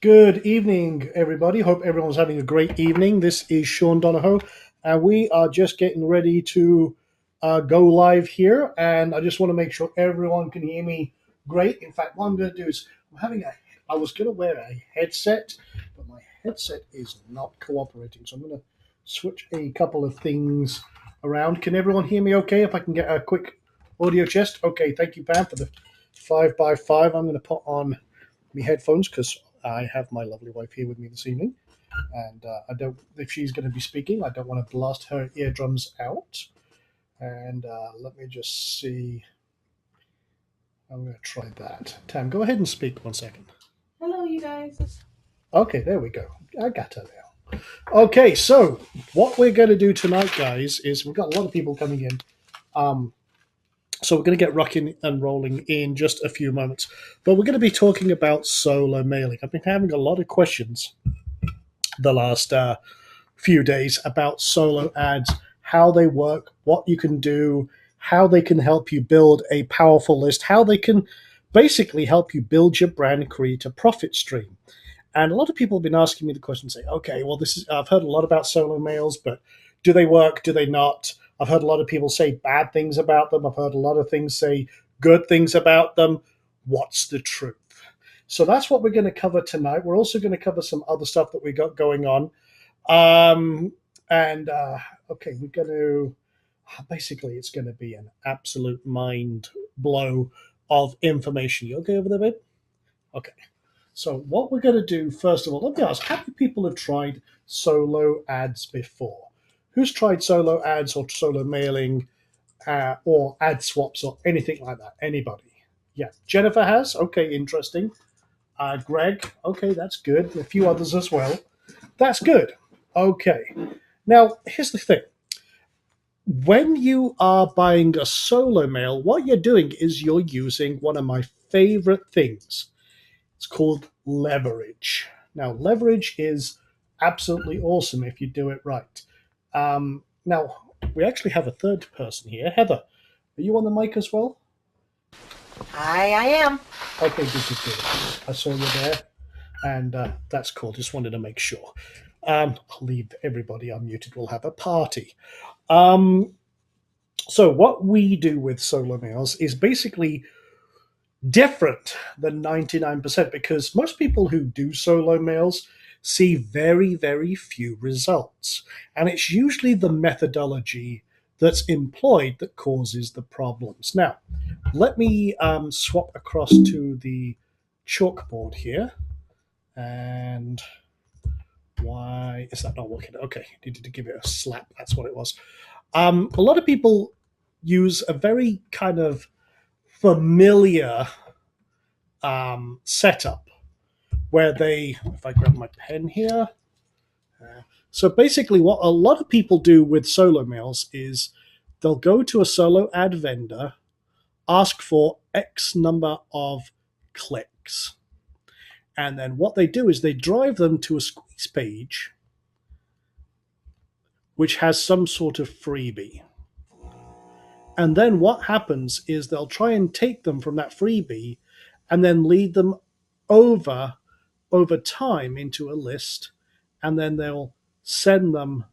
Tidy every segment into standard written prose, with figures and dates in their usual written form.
Good evening, everybody. Hope everyone's having a great evening. This is Sean Donahoe, and we are just getting ready to go live here. And I just want to make sure everyone can hear me great. In fact, what I'm going to do is I was going to wear a headset, but my headset is not cooperating. So I'm going to switch a couple of things around. Can everyone hear me okay? If I can get a quick audio test. Okay, thank you, Pam, for the 5x5. I'm going to put on my headphones because I have my lovely wife here with me this evening, and I don't. If she's going to be speaking, I don't want to blast her eardrums out. And let me just see. I'm going to try that. Tam, go ahead and speak 1 second. Hello, you guys. Okay, there we go. I got her now. Okay, so what we're going to do tonight, guys, is we've got a lot of people coming in. Um, so we're going to get rocking and rolling in just a few moments. But we're going to be talking about solo mailing. I've been having a lot of questions the last few days about solo ads, how they work, what you can do, how they can help you build a powerful list, how they can basically help you build your brand and create a profit stream. And a lot of people have been asking me the question, say, okay, well, this is I've heard a lot about solo mails, but do they work? Do they not? I've heard a lot of people say bad things about them. I've heard a lot of things say good things about them. What's the truth? So that's what we're going to cover tonight. We're also going to cover some other stuff that we got going on. Um, and okay, we're going to basically it's going to be an absolute mind blow of information. You okay over there, babe? Okay. So what we're going to do first of all, let me ask: how many people have tried solo ads before? Who's tried solo ads or solo mailing or ad swaps or anything like that? Anybody? Yeah, Jennifer has. Okay, interesting. Greg. Okay, that's good. A few others as well. That's good. Okay. Now, here's the thing. When you are buying a solo mail, what you're doing is you're using one of my favorite things. It's called leverage. Now, leverage is absolutely awesome if you do it right. Now, we actually have a third person here. Heather, are you on the mic as well? I am. Okay, good, good, good. I saw you there, and that's cool. Just wanted to make sure. I'll leave everybody unmuted. We'll have a party. Um, so, what we do with solo mails is basically different than 99% because most people who do solo mails see very, very few results. And it's usually the methodology that's employed that causes the problems. Now, let me swap across to the chalkboard here. And why is that not working? Okay, needed to give it a slap. That's what it was. A lot of people use a very kind of familiar setup where they, if I grab my pen here, so basically what a lot of people do with solo mails is they'll go to a solo ad vendor, ask for X number of clicks. And then what they do is they drive them to a squeeze page which has some sort of freebie. And then what happens is they'll try and take them from that freebie and then lead them over time into a list, and then they'll send them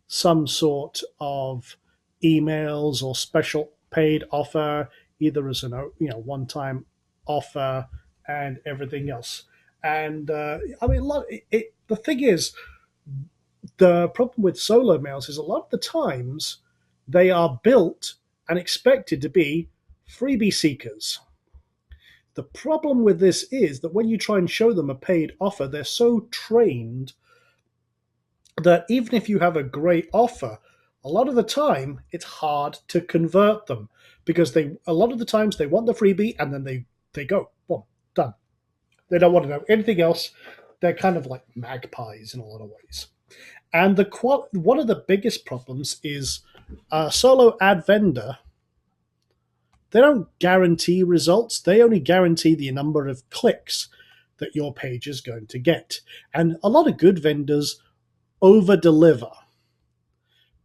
some sort of emails or special paid offer, either as an one time offer and everything else. And I mean, the thing is, the problem with solo mails is a lot of the times they are built and expected to be freebie seekers. The problem with this is that when you try and show them a paid offer, they're so trained that even if you have a great offer, a lot of the time it's hard to convert them because they a lot of the times they want the freebie and then they go, boom, done. They don't want to know anything else. They're kind of like magpies in a lot of ways. And one of the biggest problems is a solo ad vendor. They don't guarantee results. They only guarantee the number of clicks that your page is going to get. And a lot of good vendors over deliver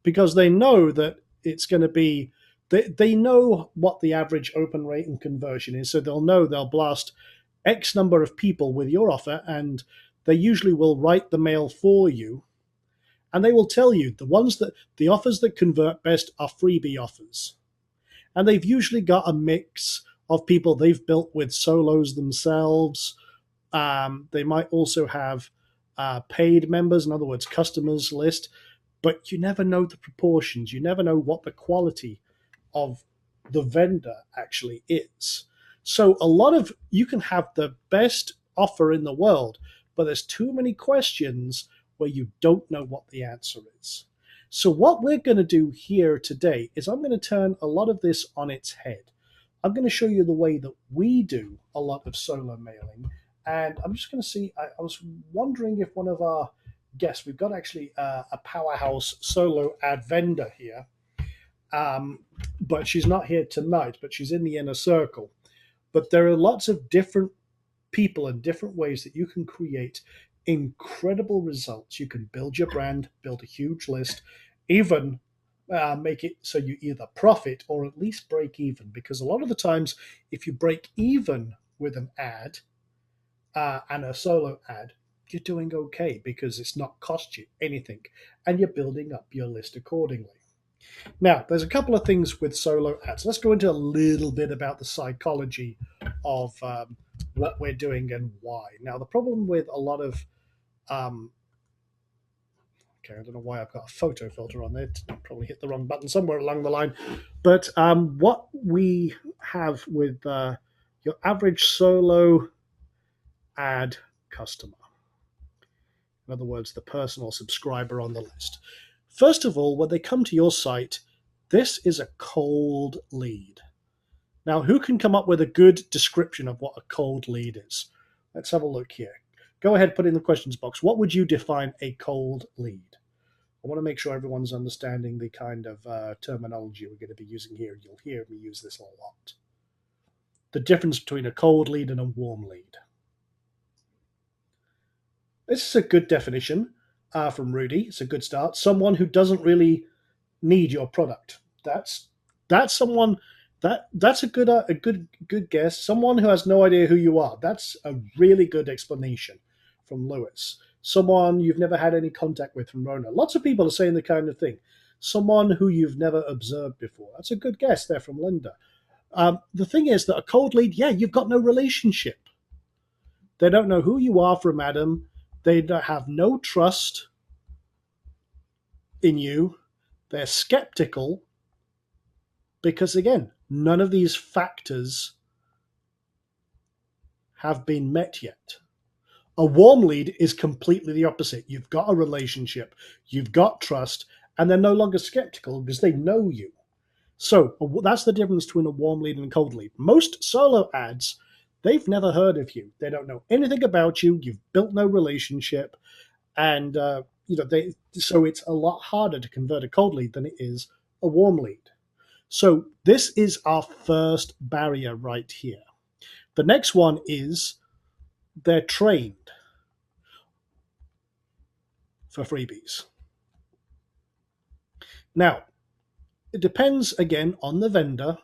because they know that it's going to be they know what the average open rate and conversion is, so they'll know they'll blast X number of people with your offer, and they usually will write the mail for you, and they will tell you the offers that convert best are freebie offers. And they've usually got a mix of people they've built with solos themselves. They might also have paid members, in other words, customers list, but you never know the proportions. You never know what the quality of the vendor actually is. So you can have the best offer in the world, but there's too many questions where you don't know what the answer is. So what we're going to do here today is I'm going to turn a lot of this on its head. I'm going to show you the way that we do a lot of solo mailing. And I'm just going to see, I was wondering if one of our guests, we've got actually a powerhouse solo ad vendor here, but she's not here tonight, but she's in the inner circle. But there are lots of different people and different ways that you can create incredible results. You can build your brand, build a huge list, even make it so you either profit or at least break even. Because a lot of the times, if you break even with an ad and a solo ad, you're doing okay because it's not cost you anything and you're building up your list accordingly. Now, there's a couple of things with solo ads. Let's go into a little bit about the psychology of what we're doing and why. Now, the problem with a lot of okay, I don't know why I've got a photo filter on there. Probably hit the wrong button somewhere along the line. But what we have with your average solo ad customer, in other words, the personal subscriber on the list. First of all, when they come to your site, this is a cold lead. Now, who can come up with a good description of what a cold lead is? Let's have a look here. Go ahead, put in the questions box. What would you define a cold lead? I want to make sure everyone's understanding the kind of terminology we're going to be using here. You'll hear me use this a lot. The difference between a cold lead and a warm lead. This is a good definition from Rudy. It's a good start. Someone who doesn't really need your product. That's someone that's a good guess. Someone who has no idea who you are. That's a really good explanation from Lewis. Someone you've never had any contact with from Rona. Lots of people are saying the kind of thing. Someone who you've never observed before. That's a good guess there from Linda. The thing is that a cold lead, yeah, you've got no relationship. They don't know who you are from Adam. They have no trust in you. They're skeptical because, again, none of these factors have been met yet. A warm lead is completely the opposite. You've got a relationship, you've got trust, and they're no longer skeptical because they know you. So that's the difference between a warm lead and a cold lead. Most solo ads, they've never heard of you. They don't know anything about you. You've built no relationship, and so it's a lot harder to convert a cold lead than it is a warm lead. So this is our first barrier right here. The next one is they're trained for freebies. Now, it depends again on the vendor,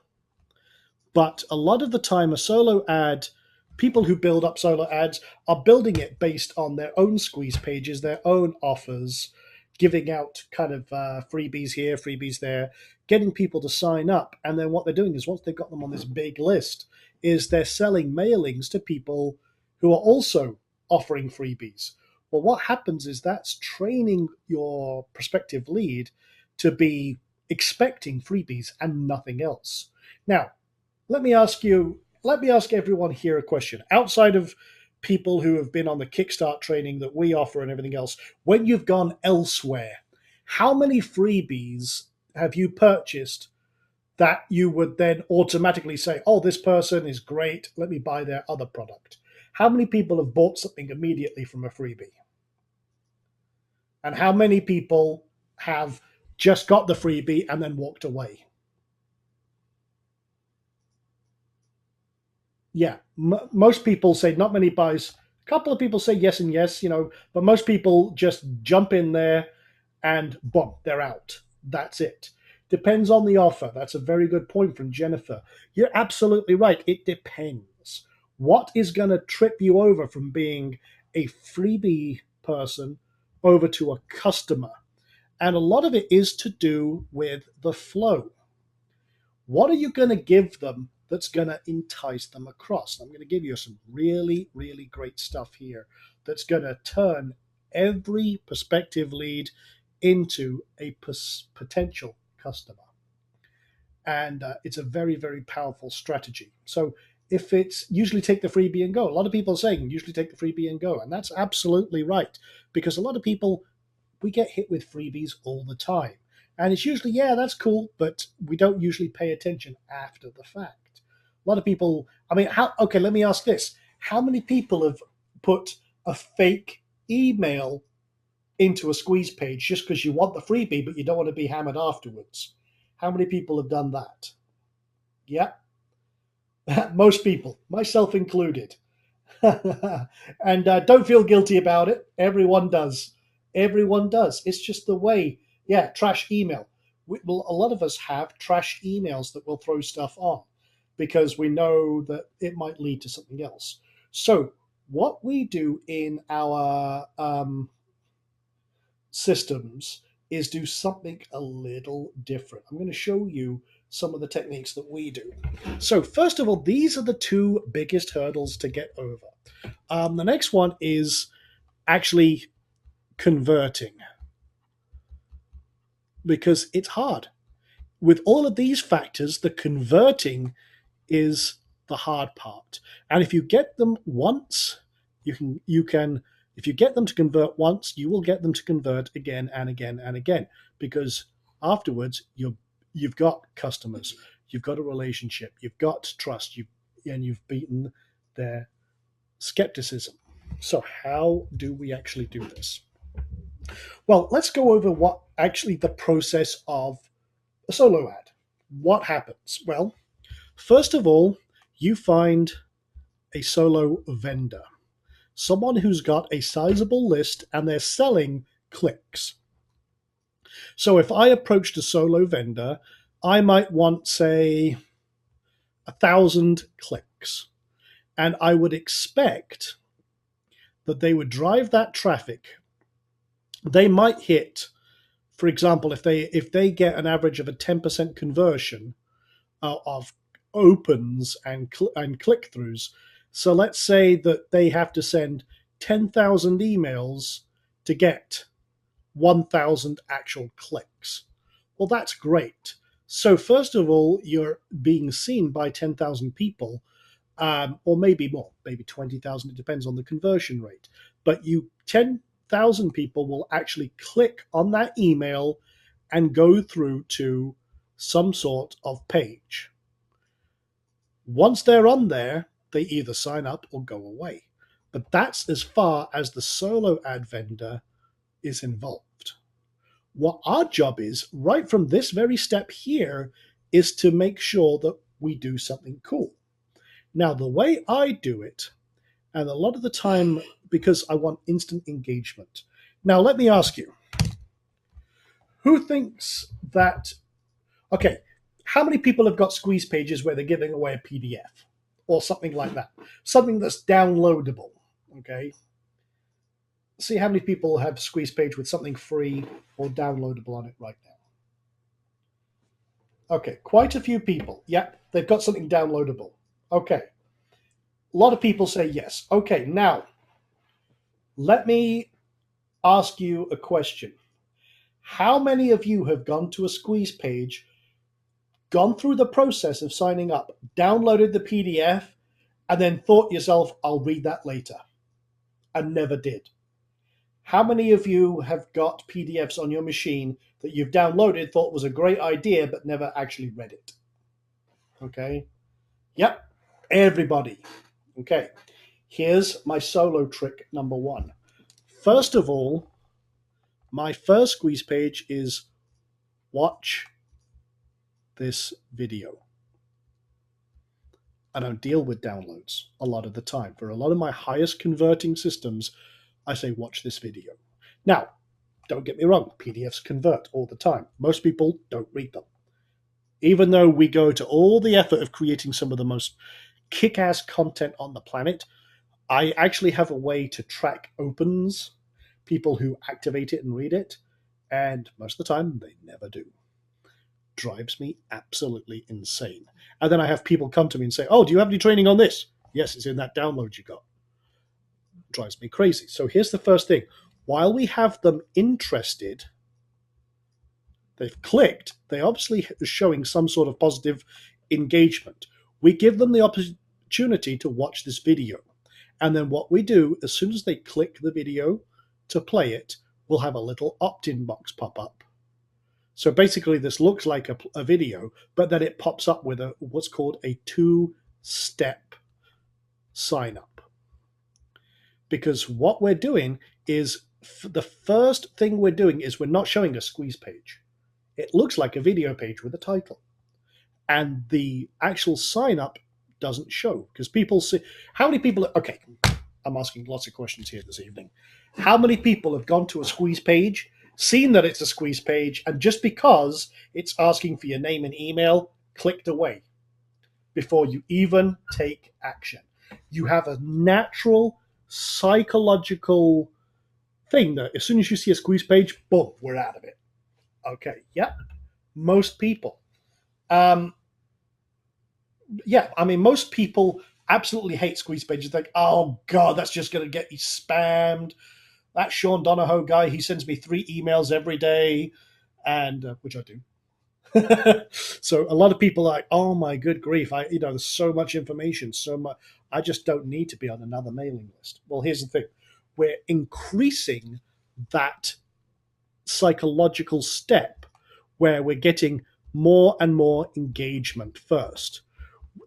but a lot of the time a solo ad, people who build up solo ads are building it based on their own squeeze pages, their own offers, giving out kind of freebies here, freebies there, getting people to sign up. And then what they're doing is once they've got them on this big list, is they're selling mailings to people who are also offering freebies. Well, what happens is that's training your prospective lead to be expecting freebies and nothing else. Now, let me ask everyone here a question. Outside of people who have been on the Kickstart training that we offer and everything else, when you've gone elsewhere, how many freebies have you purchased that you would then automatically say, oh, this person is great, let me buy their other product? How many people have bought something immediately from a freebie? And how many people have just got the freebie and then walked away? Yeah, most people say not many buys. A couple of people say yes and yes, but most people just jump in there and boom, they're out. That's it. Depends on the offer. That's a very good point from Jennifer. You're absolutely right. It depends. What is going to trip you over from being a freebie person over to a customer. And a lot of it is to do with the flow. What are you going to give them that's going to entice them across? I'm going to give you some really, really great stuff here that's going to turn every prospective lead into a potential customer. And it's a very, very powerful strategy. So if it's usually take the freebie and go, a lot of people are saying usually take the freebie and go. And that's absolutely right, because a lot of people, we get hit with freebies all the time. And it's usually, yeah, that's cool, but we don't usually pay attention after the fact. A lot of people, I mean, okay, let me ask this. How many people have put a fake email into a squeeze page just because you want the freebie, but you don't want to be hammered afterwards? How many people have done that? Yeah, most people, myself included. And don't feel guilty about it. Everyone does. Everyone does. It's just the way. Yeah, trash email. A lot of us have trash emails that we'll throw stuff on because we know that it might lead to something else. So, what we do in our systems is do something a little different. I'm going to show you some of the techniques that we do. So, first of all, these are the two biggest hurdles to get over. The next one is actually converting, because it's hard. With all of these factors, the converting is the hard part. And if you get them once, you can if you get them to convert once, you will get them to convert again and again and again, because afterwards you've got customers, you've got a relationship, you've got trust, and you've beaten their skepticism. So how do we actually do this? Well, let's go over what actually the process of a solo ad. What happens? Well, first of all, you find a solo vendor, someone who's got a sizable list and they're selling clicks. So if I approached a solo vendor, I might want, say, 1,000 clicks. And I would expect that they would drive that traffic. They might hit, for example, if they get an average of a 10% conversion of opens and click-throughs. So let's say that they have to send 10,000 emails to get 1,000 actual clicks. Well, that's great. So first of all, you're being seen by 10,000 people, or maybe more, maybe 20,000. It depends on the conversion rate. But 10,000 people will actually click on that email and go through to some sort of page. Once they're on there, they either sign up or go away. But that's as far as the solo ad vendor is involved. What our job is, right from this very step here, is to make sure that we do something cool. Now, the way I do it, and a lot of the time, because I want instant engagement. Now, let me ask you, who thinks that, okay, how many people have got squeeze pages where they're giving away a PDF or something like that? Something that's downloadable, okay? See how many people have squeeze page with something free or downloadable on it right now. Okay, quite a few people. Yep, they've got something downloadable. Okay. A lot of people say yes. Okay, now, let me ask you a question. How many of you have gone to a squeeze page, gone through the process of signing up, downloaded the PDF, and then thought to yourself, I'll read that later, and never did? How many of you have got PDFs on your machine that you've downloaded, thought was a great idea, but never actually read it? Okay. Yep. Everybody. Okay. Here's my solo trick number one. First of all, my first squeeze page is watch this video. I don't deal with downloads a lot of the time. For a lot of my highest converting systems, I say watch this video. Now, don't get me wrong, PDFs convert all the time. Most people don't read them. Even though we go to all the effort of creating some of the most kick-ass content on the planet, I actually have a way to track opens, people who activate it and read it, and most of the time they never do. Drives me absolutely insane. And then I have people come to me and say, "Oh, do you have any training on this?" "Yes, it's in that download you got." Drives me crazy. So here's the first thing. While we have them interested, they've clicked, they obviously are showing some sort of positive engagement. We give them the opportunity to watch this video. And then what we do, as soon as they click the video to play it, we'll have a little opt-in box pop up. So basically this looks like a video, but then it pops up with what's called a 2-step sign up. Because what we're doing is, the first thing we're doing is we're not showing a squeeze page. It looks like a video page with a title. And the actual sign up doesn't show, because people see, how many people, okay, I'm asking lots of questions here this evening. How many people have gone to a squeeze page, seen that it's a squeeze page, and just because it's asking for your name and email, clicked away before you even take action? You have a natural psychological thing that as soon as you see a squeeze page, boom, we're out of it. Okay, yeah, most people. Most people absolutely hate squeeze pages. Think, oh God, that's just going to get me spammed. That Sean Donahoe guy, he sends me 3 emails every day, and which I do. So a lot of people are like, oh my good grief, there's so much information, so much. I just don't need to be on another mailing list. Well, here's the thing. We're increasing that psychological step where we're getting more and more engagement first.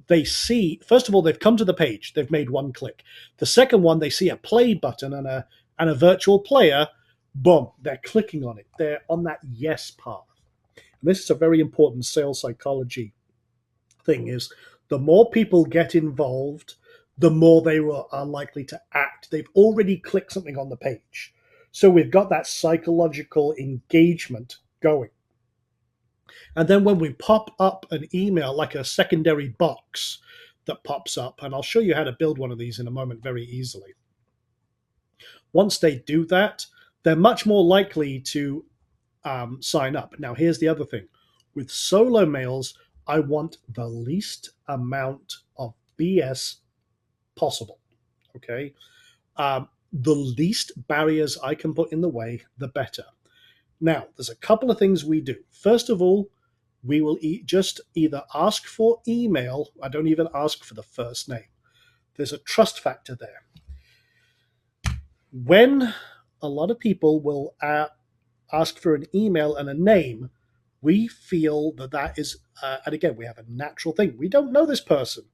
They see, first of all, they've come to the page, they've made one click. The second one, they see a play button and a virtual player, boom, they're clicking on it. They're on that yes path. And this is a very important sales psychology thing, is the more people get involved, the more they are likely to act. They've already clicked something on the page. So we've got that psychological engagement going. And then when we pop up an email, like a secondary box that pops up, and I'll show you how to build one of these in a moment very easily. Once they do that, they're much more likely to sign up. Now, here's the other thing. With solo mails, I want the least amount of BS possible. Okay? The least barriers I can put in the way, the better. Now, there's a couple of things we do. First of all, we will just either ask for email. I don't even ask for the first name. There's a trust factor there. When a lot of people will ask for an email and a name, we feel that is, and again, we have a natural thing. We don't know this person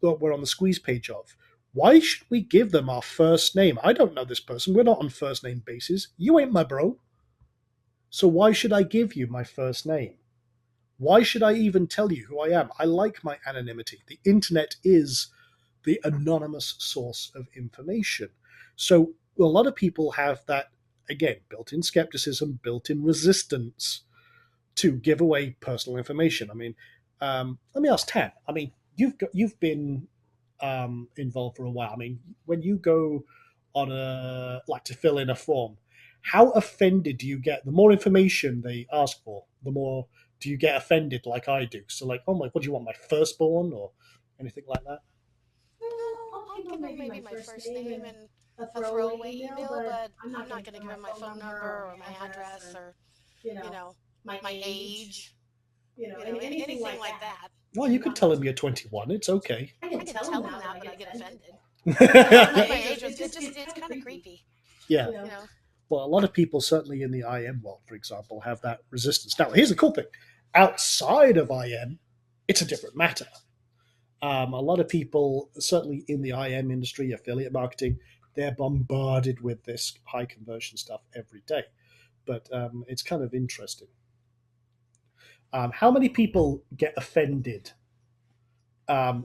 that we're on the squeeze page of. Why should we give them our first name? I don't know this person. We're not on first name basis. You ain't my bro. So why should I give you my first name? Why should I even tell you who I am? I like my anonymity. The internet is the anonymous source of information. So a lot of people have that, again, built-in skepticism, built-in resistance to give away personal information. I mean, let me ask Tan. I mean, you've been involved for a while. I mean, when you go on to fill in a form, how offended do you get? The more information they ask for, the more do you get offended, like I do? So, like, oh my, what do you want, my firstborn or anything like that? I'll give him maybe my first name and a throwaway email, but I'm not going to give him my phone number or my address or, my age, anything like that. Well, you could tell him you're 21. It's okay. I can tell him that, but I get offended. My age, it's kind of creepy. Yeah. Well, a lot of people, certainly in the IM world, for example, have that resistance. Now, here's the cool thing. Outside of IM, it's a different matter. A lot of people, certainly in the IM industry, affiliate marketing, they're bombarded with this high conversion stuff every day. But it's kind of interesting. How many people get offended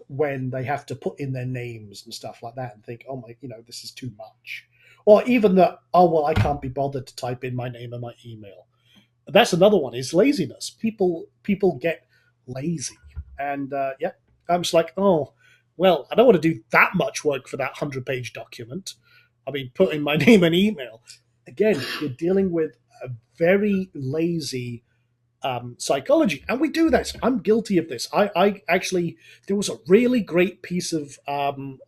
when they have to put in their names and stuff like that and think, oh my, this is too much? Or even that, oh, well, I can't be bothered to type in my name and my email. That's another one, is laziness. People get lazy. And I'm just like, oh, Well, I don't want to do that much work for that 100-page document. I mean, put in my name and email. Again, you're dealing with a very lazy psychology, and we do this. I'm guilty of this. I actually, there was a really great piece of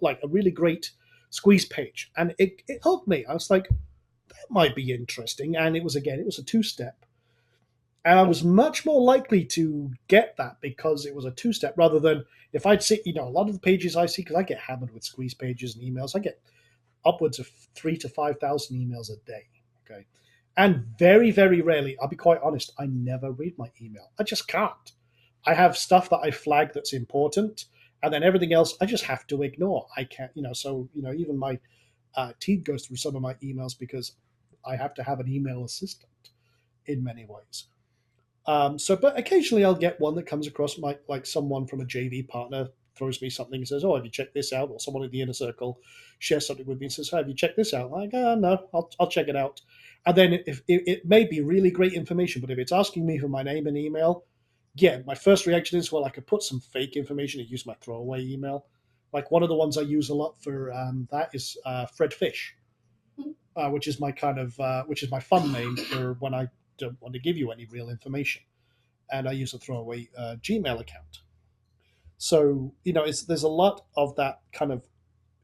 like a really great squeeze page, and it helped me. I was like, that might be interesting, and it was a two-step, and I was much more likely to get that because it was a two-step rather than if I'd see, a lot of the pages I see, because I get hammered with squeeze pages and emails. I get upwards of 3 to 5,000 emails a day. Okay. And very, very rarely, I'll be quite honest, I never read my email. I just can't. I have stuff that I flag that's important, and then everything else I just have to ignore. I can't, even my team goes through some of my emails because I have to have an email assistant in many ways. But occasionally I'll get one that comes across like someone from a JV partner throws me something and says, "Oh, have you checked this out?" Or someone in the inner circle shares something with me and says, "Hey, have you checked this out?" I'm like, no, I'll check it out. And then if it may be really great information, but if it's asking me for my name and email, yeah, my first reaction is, well, I could put some fake information and use my throwaway email. Like one of the ones I use a lot for that is Fred Fish, which is my which is my fun name for when I don't want to give you any real information, and I use a throwaway Gmail account. So there's a lot of that kind of.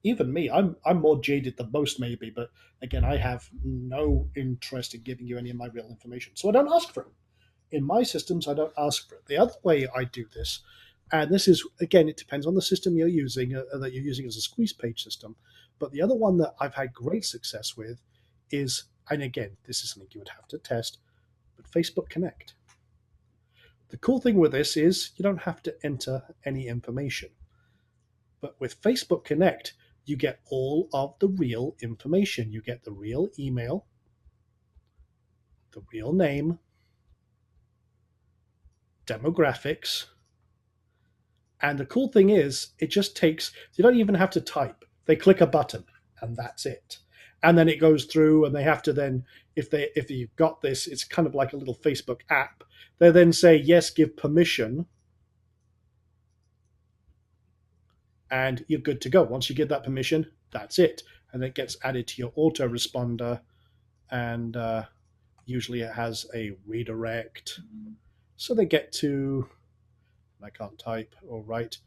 Even me, I'm more jaded than most maybe, but again, I have no interest in giving you any of my real information, so I don't ask for it. In my systems, I don't ask for it. The other way I do this, and this is again, it depends on the system you're using that you're using as a squeeze page system. But the other one that I've had great success with is, and again, this is something you would have to test, but Facebook Connect. The cool thing with this is you don't have to enter any information. But with Facebook Connect, you get all of the real information. You get the real email, the real name, demographics. And the cool thing is, it just takes, you don't even have to type. They click a button and that's it. And then it goes through and they have to then, if you've got this, it's kind of like a little Facebook app. They then say, yes, give permission. And you're good to go. Once you give that permission, that's it. And it gets added to your autoresponder, and usually it has a redirect. So they get to, I can't type or write,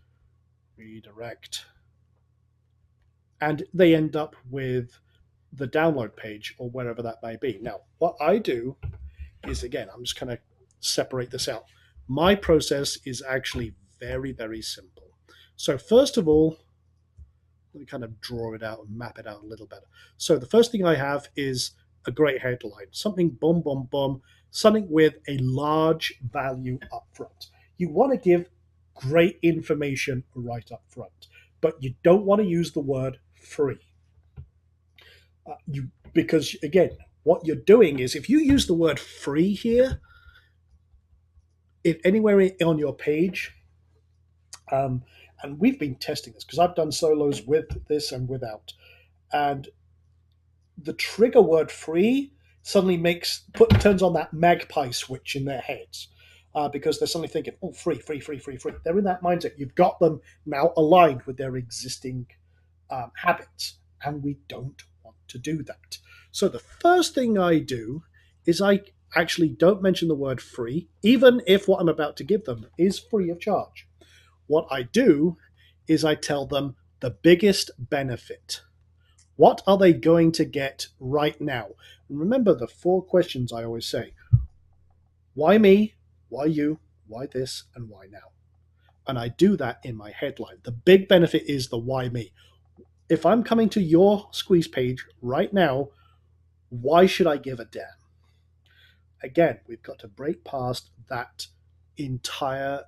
redirect. And they end up with the download page or wherever that may be. Now, what I do is, again, I'm just going to separate this out. My process is actually very, very simple. So first of all, let me kind of draw it out and map it out a little better. So the first thing I have is a great headline, something boom, boom, boom, something with a large value up front. You want to give great information right up front, but you don't want to use the word free. Because again, what you're doing is if you use the word free here, if anywhere on your page, and we've been testing this because I've done solos with this and without, and the trigger word free suddenly turns on that magpie switch in their heads, because they're suddenly thinking, oh, free, free, free, free, free. They're in that mindset. You've got them now aligned with their existing habits, and we don't want to do that. So the first thing I do is I actually don't mention the word free, even if what I'm about to give them is free of charge. What I do is I tell them the biggest benefit. What are they going to get right now? And remember the 4 questions I always say. Why me? Why you? Why this? And why now? And I do that in my headline. The big benefit is the why me. If I'm coming to your squeeze page right now, why should I give a damn? Again, we've got to break past that entire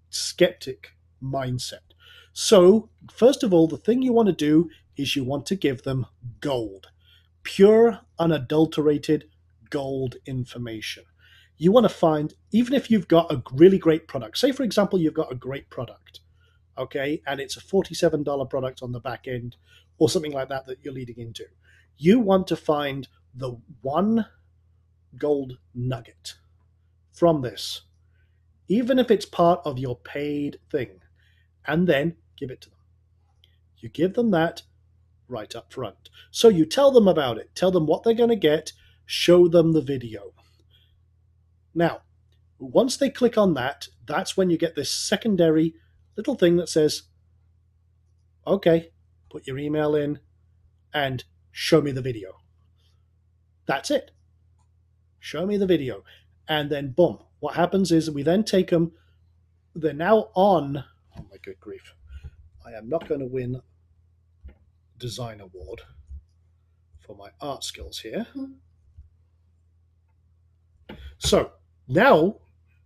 skeptic mindset. So, first of all, the thing you want to do is you want to give them gold, pure, unadulterated gold information. You want to find, even if you've got a really great product, say, for example, you've got a great product, okay, and it's a $47 product on the back end or something like that that you're leading into. You want to find the one gold nugget from this, even if it's part of your paid thing, and then give it to them. You give them that right up front. So you tell them about it, tell them what they're going to get, show them the video. Now, once they click on that, that's when you get this secondary little thing that says, okay, put your email in and show me the video. That's it. Show me the video. And then boom, what happens is we then take them, they're now on, oh my good grief, I am not going to win design award for my art skills here. So now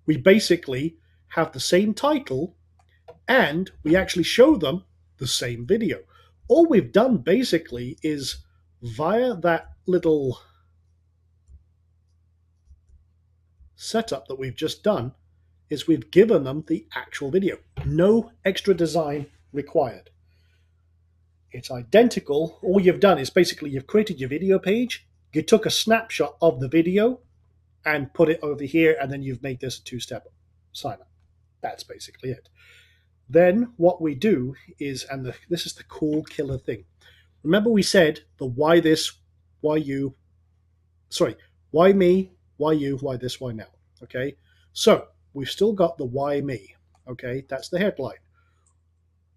we basically have the same title and we actually show them the same video. All we've done basically is via that little setup that we've just done is we've given them the actual video. No extra design required. It's identical. All you've done is basically you've created your video page, you took a snapshot of the video and put it over here, and then you've made this a two-step sign up. That's basically it. Then what we do is, and this is the cool killer thing. Remember we said the why this, why you, sorry, why me, why you, why this, why now. Okay, so we've still got the why me. Okay, that's the headline.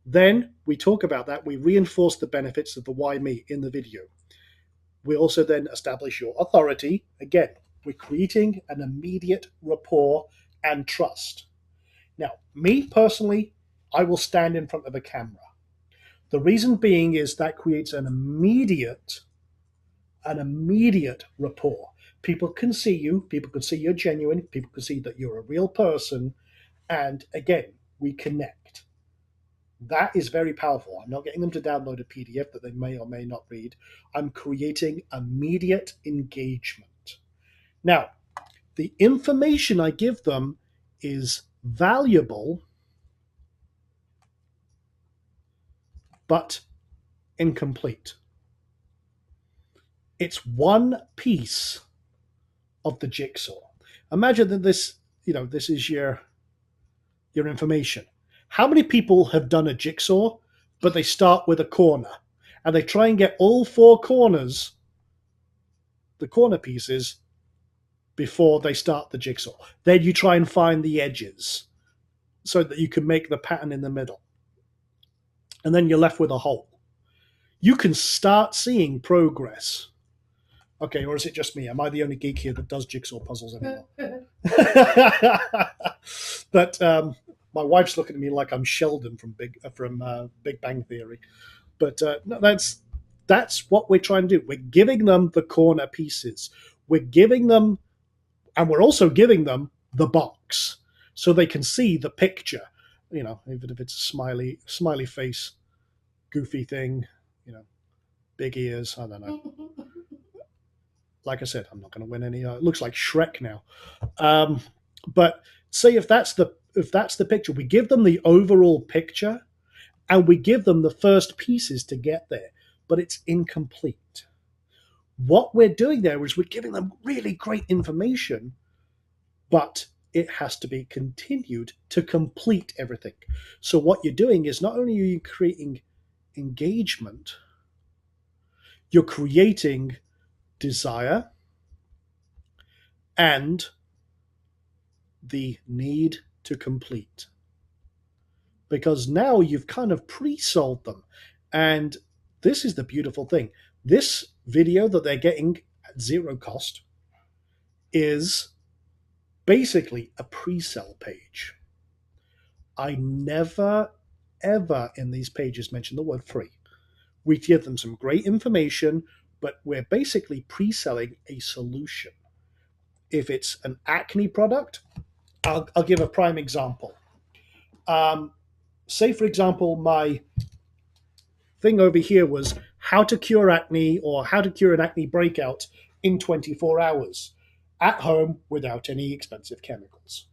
Then we talk about that. We reinforce the benefits of the why me in the video. We also then establish your authority. Again, we're creating an immediate rapport and trust. Now, me personally, I will stand in front of a camera. The reason being is that creates an immediate rapport. People can see you, people can see you're genuine, people can see that you're a real person, and again, we connect. That is very powerful. I'm not getting them to download a PDF that they may or may not read. I'm creating immediate engagement. Now, the information I give them is valuable, but incomplete. It's one piece of the jigsaw. Imagine that this is your information. How many people have done a jigsaw, but they start with a corner and they try and get all four corners, the corner pieces, before they start the jigsaw? Then you try and find the edges so that you can make the pattern in the middle. And then you're left with a hole. You can start seeing progress. Okay, or is it just me? Am I the only geek here that does jigsaw puzzles anymore? But my wife's looking at me like I'm Sheldon from Big Bang Theory. But no, that's what we're trying to do. We're giving them the corner pieces. We're giving them, and we're also giving them the box so they can see the picture. Even if it's a smiley face, goofy thing, big ears. I don't know. Like I said, I'm not going to win any. It looks like Shrek now. But say if that's the picture, we give them the overall picture, and we give them the first pieces to get there, but it's incomplete. What we're doing there is we're giving them really great information, but it has to be continued to complete everything. So what you're doing is not only are you creating engagement, you're creating desire and the need to complete. Because now you've kind of pre-sold them. And this is the beautiful thing. This video that they're getting at zero cost is basically a pre-sell page. I never, ever in these pages mention the word free. We give them some great information, but we're basically pre-selling a solution. If it's an acne product, I'll give a prime example. Say, for example, my thing over here was how to cure acne or how to cure an acne breakout in 24 hours at home without any expensive chemicals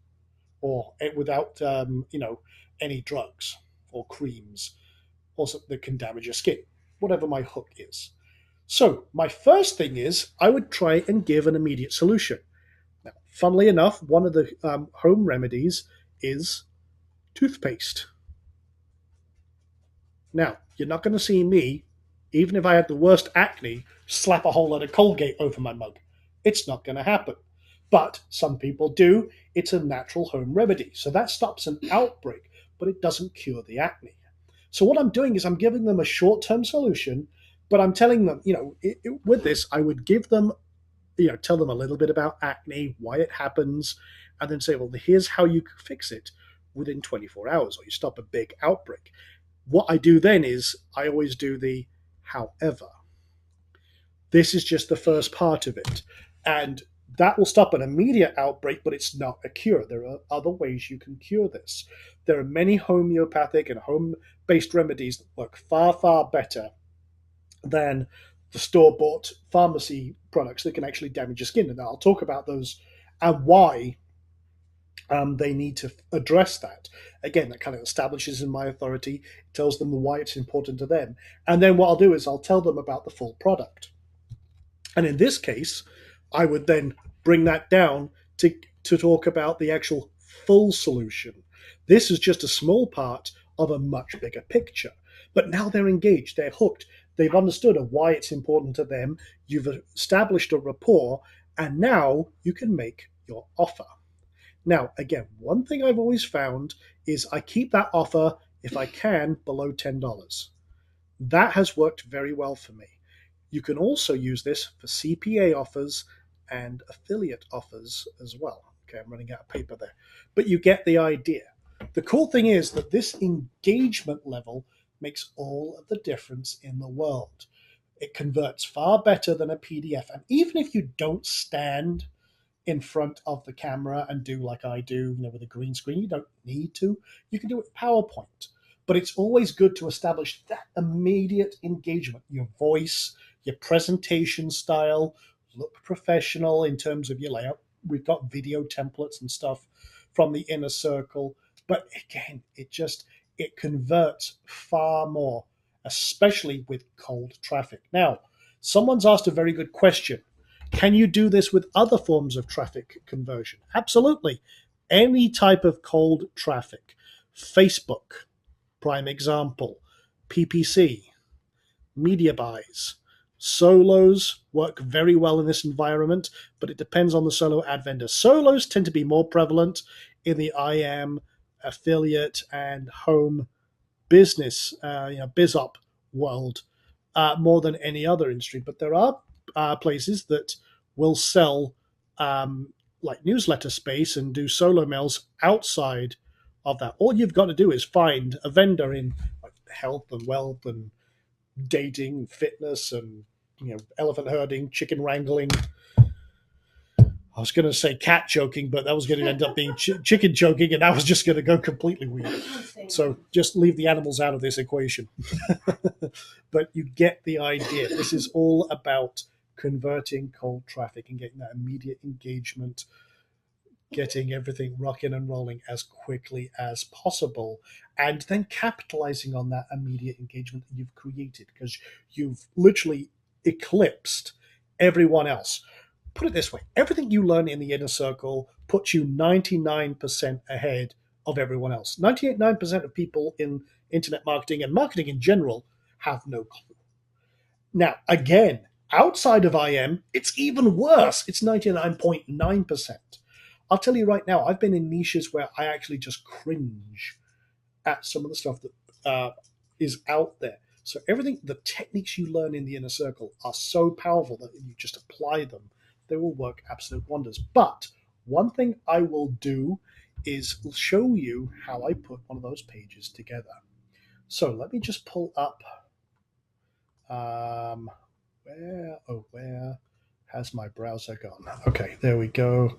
or without, any drugs or creams also that can damage your skin, whatever my hook is. So my first thing is I would try and give an immediate solution. Now, funnily enough, one of the home remedies is toothpaste. Now, you're not going to see me, even if I had the worst acne, slap a whole lot of Colgate over my mug. It's not going to happen. But some people do. It's a natural home remedy. So that stops an outbreak, but it doesn't cure the acne. So what I'm doing is I'm giving them a short-term solution, but I'm telling them, with this, I would give them, tell them a little bit about acne, why it happens, and then say, well, here's how you fix it within 24 hours, or you stop a big outbreak. What I do then is I always do the however. This is just the first part of it. And that will stop an immediate outbreak, but it's not a cure. There are other ways you can cure this. There are many homeopathic and home-based remedies that work far, far better than the store-bought pharmacy products that can actually damage your skin. And I'll talk about those and why they need to address that. Again, that kind of establishes in my authority, tells them why it's important to them. And then what I'll do is I'll tell them about the full product. And in this case, I would then bring that down to talk about the actual full solution. This is just a small part of a much bigger picture. But now they're engaged, they're hooked, they've understood why it's important to them, you've established a rapport, and now you can make your offer. Now, again, one thing I've always found is I keep that offer, if I can, below $10. That has worked very well for me. You can also use this for CPA offers and affiliate offers as well. Okay, I'm running out of paper there. But you get the idea. The cool thing is that this engagement level makes all of the difference in the world. It converts far better than a PDF. And even if you don't stand in front of the camera and do like I do, with a green screen, you don't need to. You can do it with PowerPoint. But it's always good to establish that immediate engagement. Your voice, your presentation style, look professional in terms of your layout. We've got video templates and stuff from the Inner Circle. But again, it converts far more, especially with cold traffic. Now, someone's asked a very good question. Can you do this with other forms of traffic conversion? Absolutely. Any type of cold traffic. Facebook, prime example. PPC, media buys. Solos work very well in this environment, but it depends on the solo ad vendor. Solos tend to be more prevalent in the IM, affiliate, and home business, BizOp world, more than any other industry. But there are places that will sell like newsletter space and do solo mails outside of that. All you've got to do is find a vendor in like health and wealth and dating, fitness, and elephant herding, chicken wrangling. I was going to say cat choking, but that was going to end up being chicken choking, and that was just going to go completely weird. So just leave the animals out of this equation. But you get the idea. This is all about converting cold traffic and getting that immediate engagement, getting everything rocking and rolling as quickly as possible, and then capitalizing on that immediate engagement that you've created, because you've literally eclipsed everyone else. Put it this way, everything you learn in the Inner Circle puts you 99% ahead of everyone else. 99% of people in internet marketing and marketing in general have no clue. Now, again, outside of IM, it's even worse. It's 99.9%. I'll tell you right now, I've been in niches where I actually just cringe at some of the stuff that is out there. So everything, the techniques you learn in the Inner Circle are so powerful that if you just apply them, they will work absolute wonders. But one thing I will do is show you how I put one of those pages together. So let me just pull up, where has my browser gone? Okay, there we go.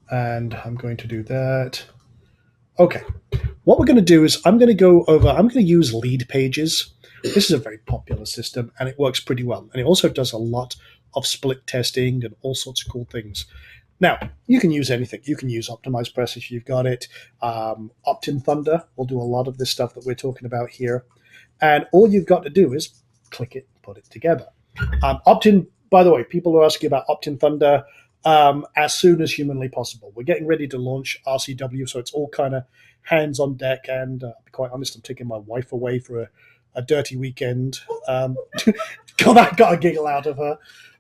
And I'm going to do that. Okay, what we're going to do is I'm going to use lead pages. This is a very popular system and it works pretty well. And it also does a lot of split testing and all sorts of cool things. Now, you can use anything. You can use OptimizePress if you've got it. OptinThunder will do a lot of this stuff that we're talking about here. And all you've got to do is click it, put it together. By the way, people are asking about OptinThunder as soon as humanly possible. We're getting ready to launch RCW, so it's all kind of hands on deck. And to be quite honest, I'm taking my wife away for a dirty weekend. Got a giggle out of her.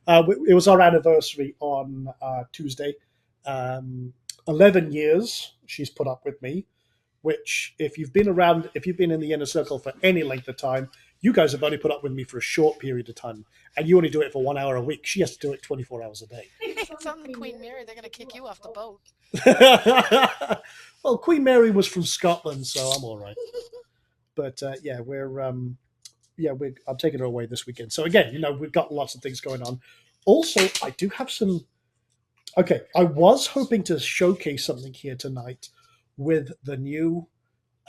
It was our anniversary on Tuesday. 11 years she's put up with me, which if you've been in the inner circle for any length of time, you guys have only put up with me for a short period of time, and you only do it for 1 hour a week. She has to do it 24 hours a day. It's on the Queen Mary. They're gonna kick you off the boat. Well, Queen Mary was from Scotland, so I'm all right. But I'm taking her away this weekend. So again, we've got lots of things going on. Also, I do have some. Okay, I was hoping to showcase something here tonight with the new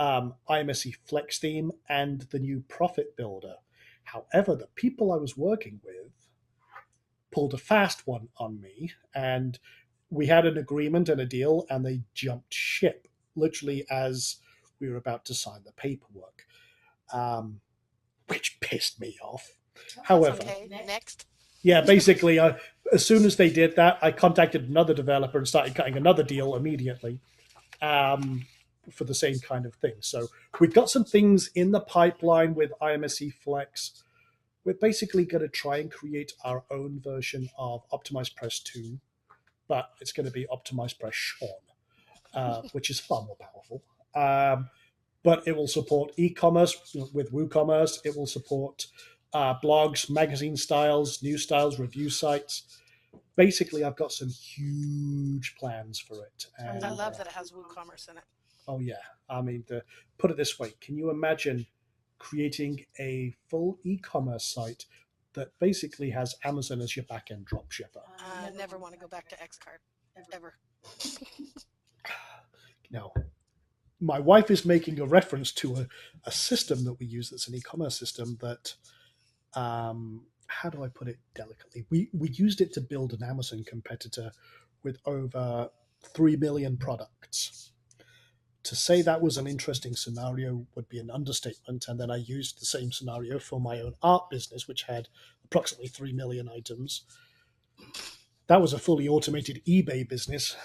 IMSE Flex theme and the new Profit Builder. However, the people I was working with pulled a fast one on me, and we had an agreement and a deal, and they jumped ship literally as we were about to sign the paperwork, which pissed me off. However, Okay, next. yeah, basically, as soon as they did that, I contacted another developer and started cutting another deal immediately for the same kind of thing. So we've got some things in the pipeline with IMSE Flex. We're basically going to try and create our own version of Optimize Press 2, but it's going to be Optimize Press Sean, which is far more powerful. But it will support e-commerce with WooCommerce. It will support blogs, magazine styles, news styles, review sites. Basically, I've got some huge plans for it. And I love that it has WooCommerce in it. Oh, yeah. I mean, put it this way. Can you imagine creating a full e-commerce site that basically has Amazon as your back-end dropshipper? I never want to go back to Xcart, ever. Now, my wife is making a reference to a system that we use that's an e-commerce system that, how do I put it delicately? We used it to build an Amazon competitor with over 3 million products. To say that was an interesting scenario would be an understatement. And then I used the same scenario for my own art business, which had approximately 3 million items. That was a fully automated eBay business.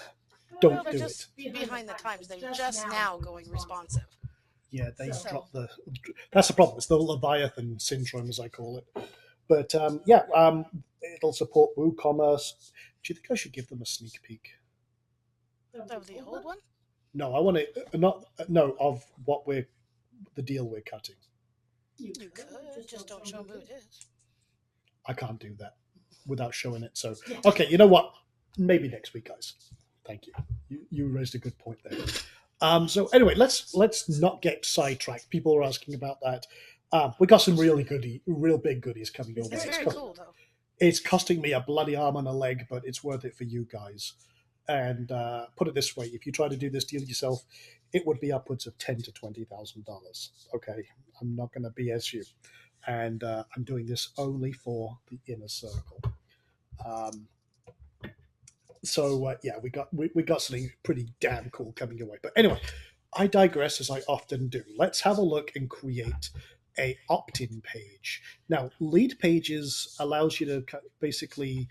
Don't do it. Behind the times. They're just now going responsive. Yeah, they dropped the. That's the problem. It's the Leviathan syndrome, as I call it. But it'll support WooCommerce. Do you think I should give them a sneak peek? Of the old one? No, I want it of the deal we're cutting. You could, just don't show them who it is. I can't do that without showing it. So, okay, you know what? Maybe next week, guys. Thank you. You raised a good point there. So anyway, let's not get sidetracked. People are asking about that. We got some real big goodies coming over. It's very cool, though. It's costing me a bloody arm and a leg, but it's worth it for you guys. And put it this way: if you try to do this deal yourself, it would be upwards of $10,000 to $20,000. Okay, I'm not going to BS you, and I'm doing this only for the inner circle. We got something pretty damn cool coming your way. But anyway, I digress, as I often do. Let's have a look and create a opt-in page. Now, lead pages allows you to basically.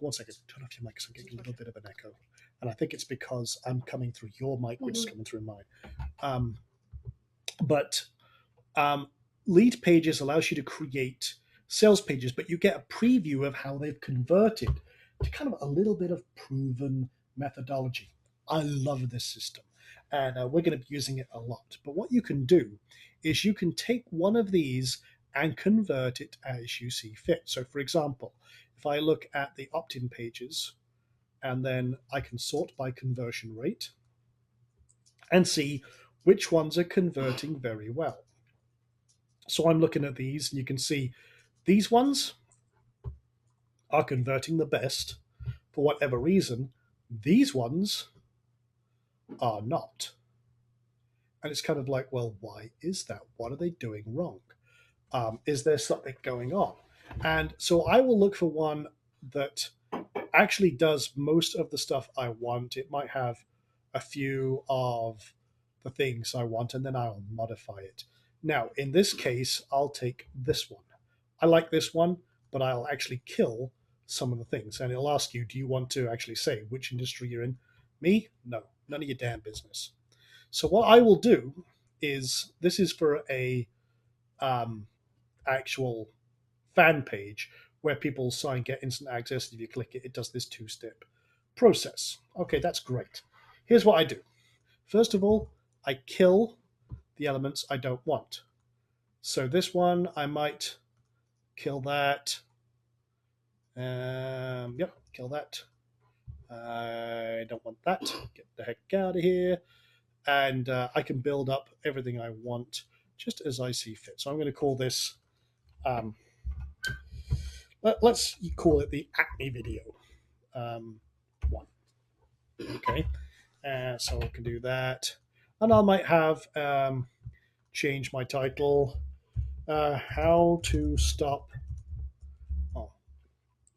One second, turn off your mic because I'm getting a little bit of an echo. And I think it's because I'm coming through your mic, which is coming through mine. But lead pages allows you to create sales pages, but you get a preview of how they've converted to kind of a little bit of proven methodology. I love this system, and we're going to be using it a lot. But what you can do is you can take one of these and convert it as you see fit. So, for example, if I look at the opt-in pages, and then I can sort by conversion rate and see which ones are converting very well. So I'm looking at these, and you can see these ones are converting the best for whatever reason. These ones are not. And it's kind of like, well, why is that? What are they doing wrong? Is there something going on? And so I will look for one that actually does most of the stuff I want. It might have a few of the things I want, and then I'll modify it. Now, in this case, I'll take this one. I like this one, but I'll actually kill some of the things. And it'll ask you, do you want to actually say which industry you're in? Me? No. None of your damn business. So what I will do is this is for a actual fan page where people sign get instant access. If you click it, it does this two-step process. Okay, that's great. Here's what I do. First of all, I kill the elements I don't want. So this one, I might kill that. Yep, kill that. I don't want that. Get the heck out of here. And I can build up everything I want just as I see fit. So I'm going to call this, let's call it the acne video 1. Okay, so I can do that. And I might have change my title, how to stop,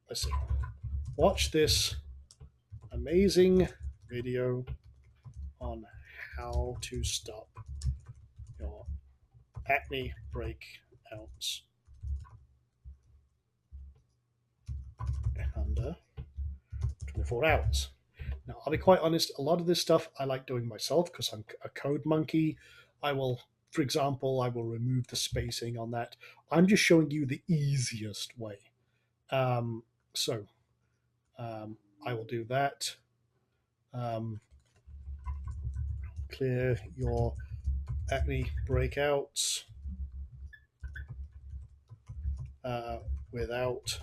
let's see, watch this amazing video on how to stop your acne breakouts in under 24 hours. Now, I'll be quite honest, a lot of this stuff I like doing myself because I'm a code monkey. I will, for example, I will remove the spacing on that. I'm just showing you the easiest way. So I will do that. Clear your acne breakouts without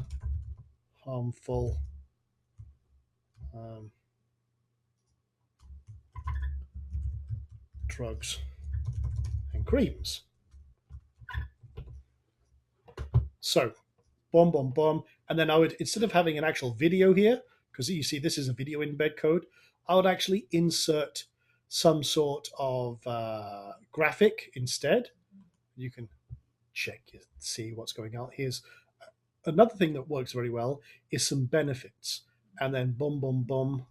harmful drugs and creams. So, boom, boom, boom. And then I would, instead of having an actual video here, because you see this is a video embed code, I would actually insert some sort of graphic instead. You can check, see what's going on. Here's another thing that works very well is some benefits. And then boom, boom, boom.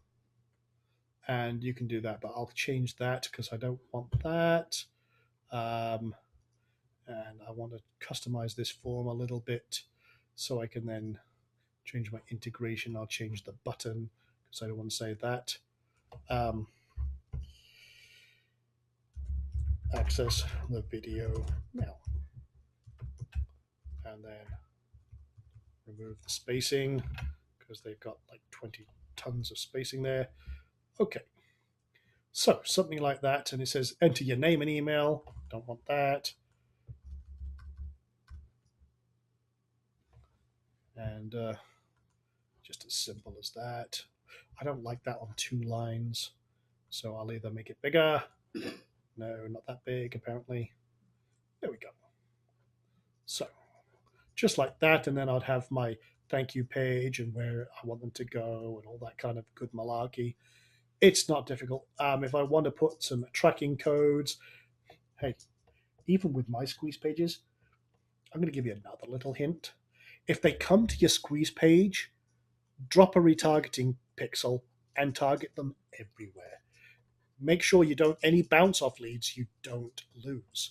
And you can do that, but I'll change that because I don't want that. And I want to customize this form a little bit so I can then change my integration. I'll change the button because I don't want to say that. Access the video now. And then remove the spacing because they've got like 20 tons of spacing there. Okay. So something like that. And it says enter your name and email. Don't want that. And just as simple as that. I don't like that on 2 lines. So I'll either make it bigger. No, not that big, apparently. There we go. So, just like that, and then I'd have my thank you page and where I want them to go and all that kind of good malarkey. It's not difficult. If I want to put some tracking codes, hey, even with my squeeze pages, I'm going to give you another little hint. If they come to your squeeze page, drop a retargeting pixel and target them everywhere. Make sure you don't, any bounce off leads you don't lose.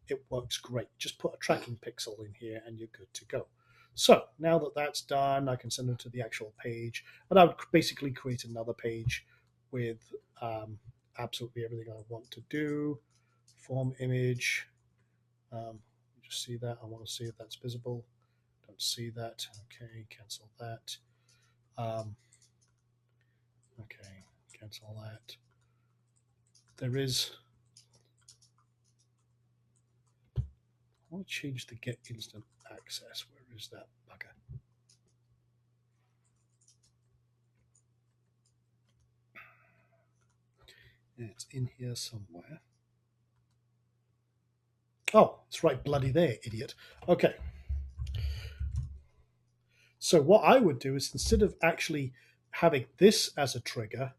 It works great. Just put a tracking pixel in here and you're good to go. So now that that's done, I can send them to the actual page. And I would basically create another page with absolutely everything I want to do. Form image. Just see that. I want to see if that's visible. Don't see that. Okay, cancel that. Okay, cancel that. There is, I want to change the get instant access. Where is that bugger? It's in here somewhere. Oh, it's right bloody there, idiot. Okay. So what I would do is instead of actually having this as a trigger,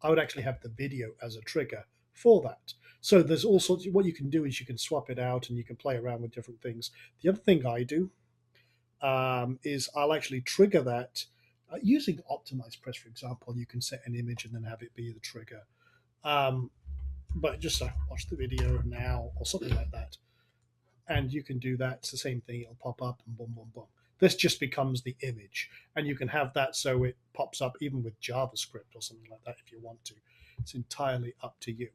I would actually have the video as a trigger for that. So there's all sorts of, what you can do is you can swap it out and you can play around with different things. The other thing I do is I'll actually trigger that using Optimize Press, for example. You can set an image and then have it be the trigger. But just watch the video now or something like that. And you can do that. It's the same thing. It'll pop up and boom, boom, boom. This just becomes the image. And you can have that so it pops up even with JavaScript or something like that if you want to. It's entirely up to you.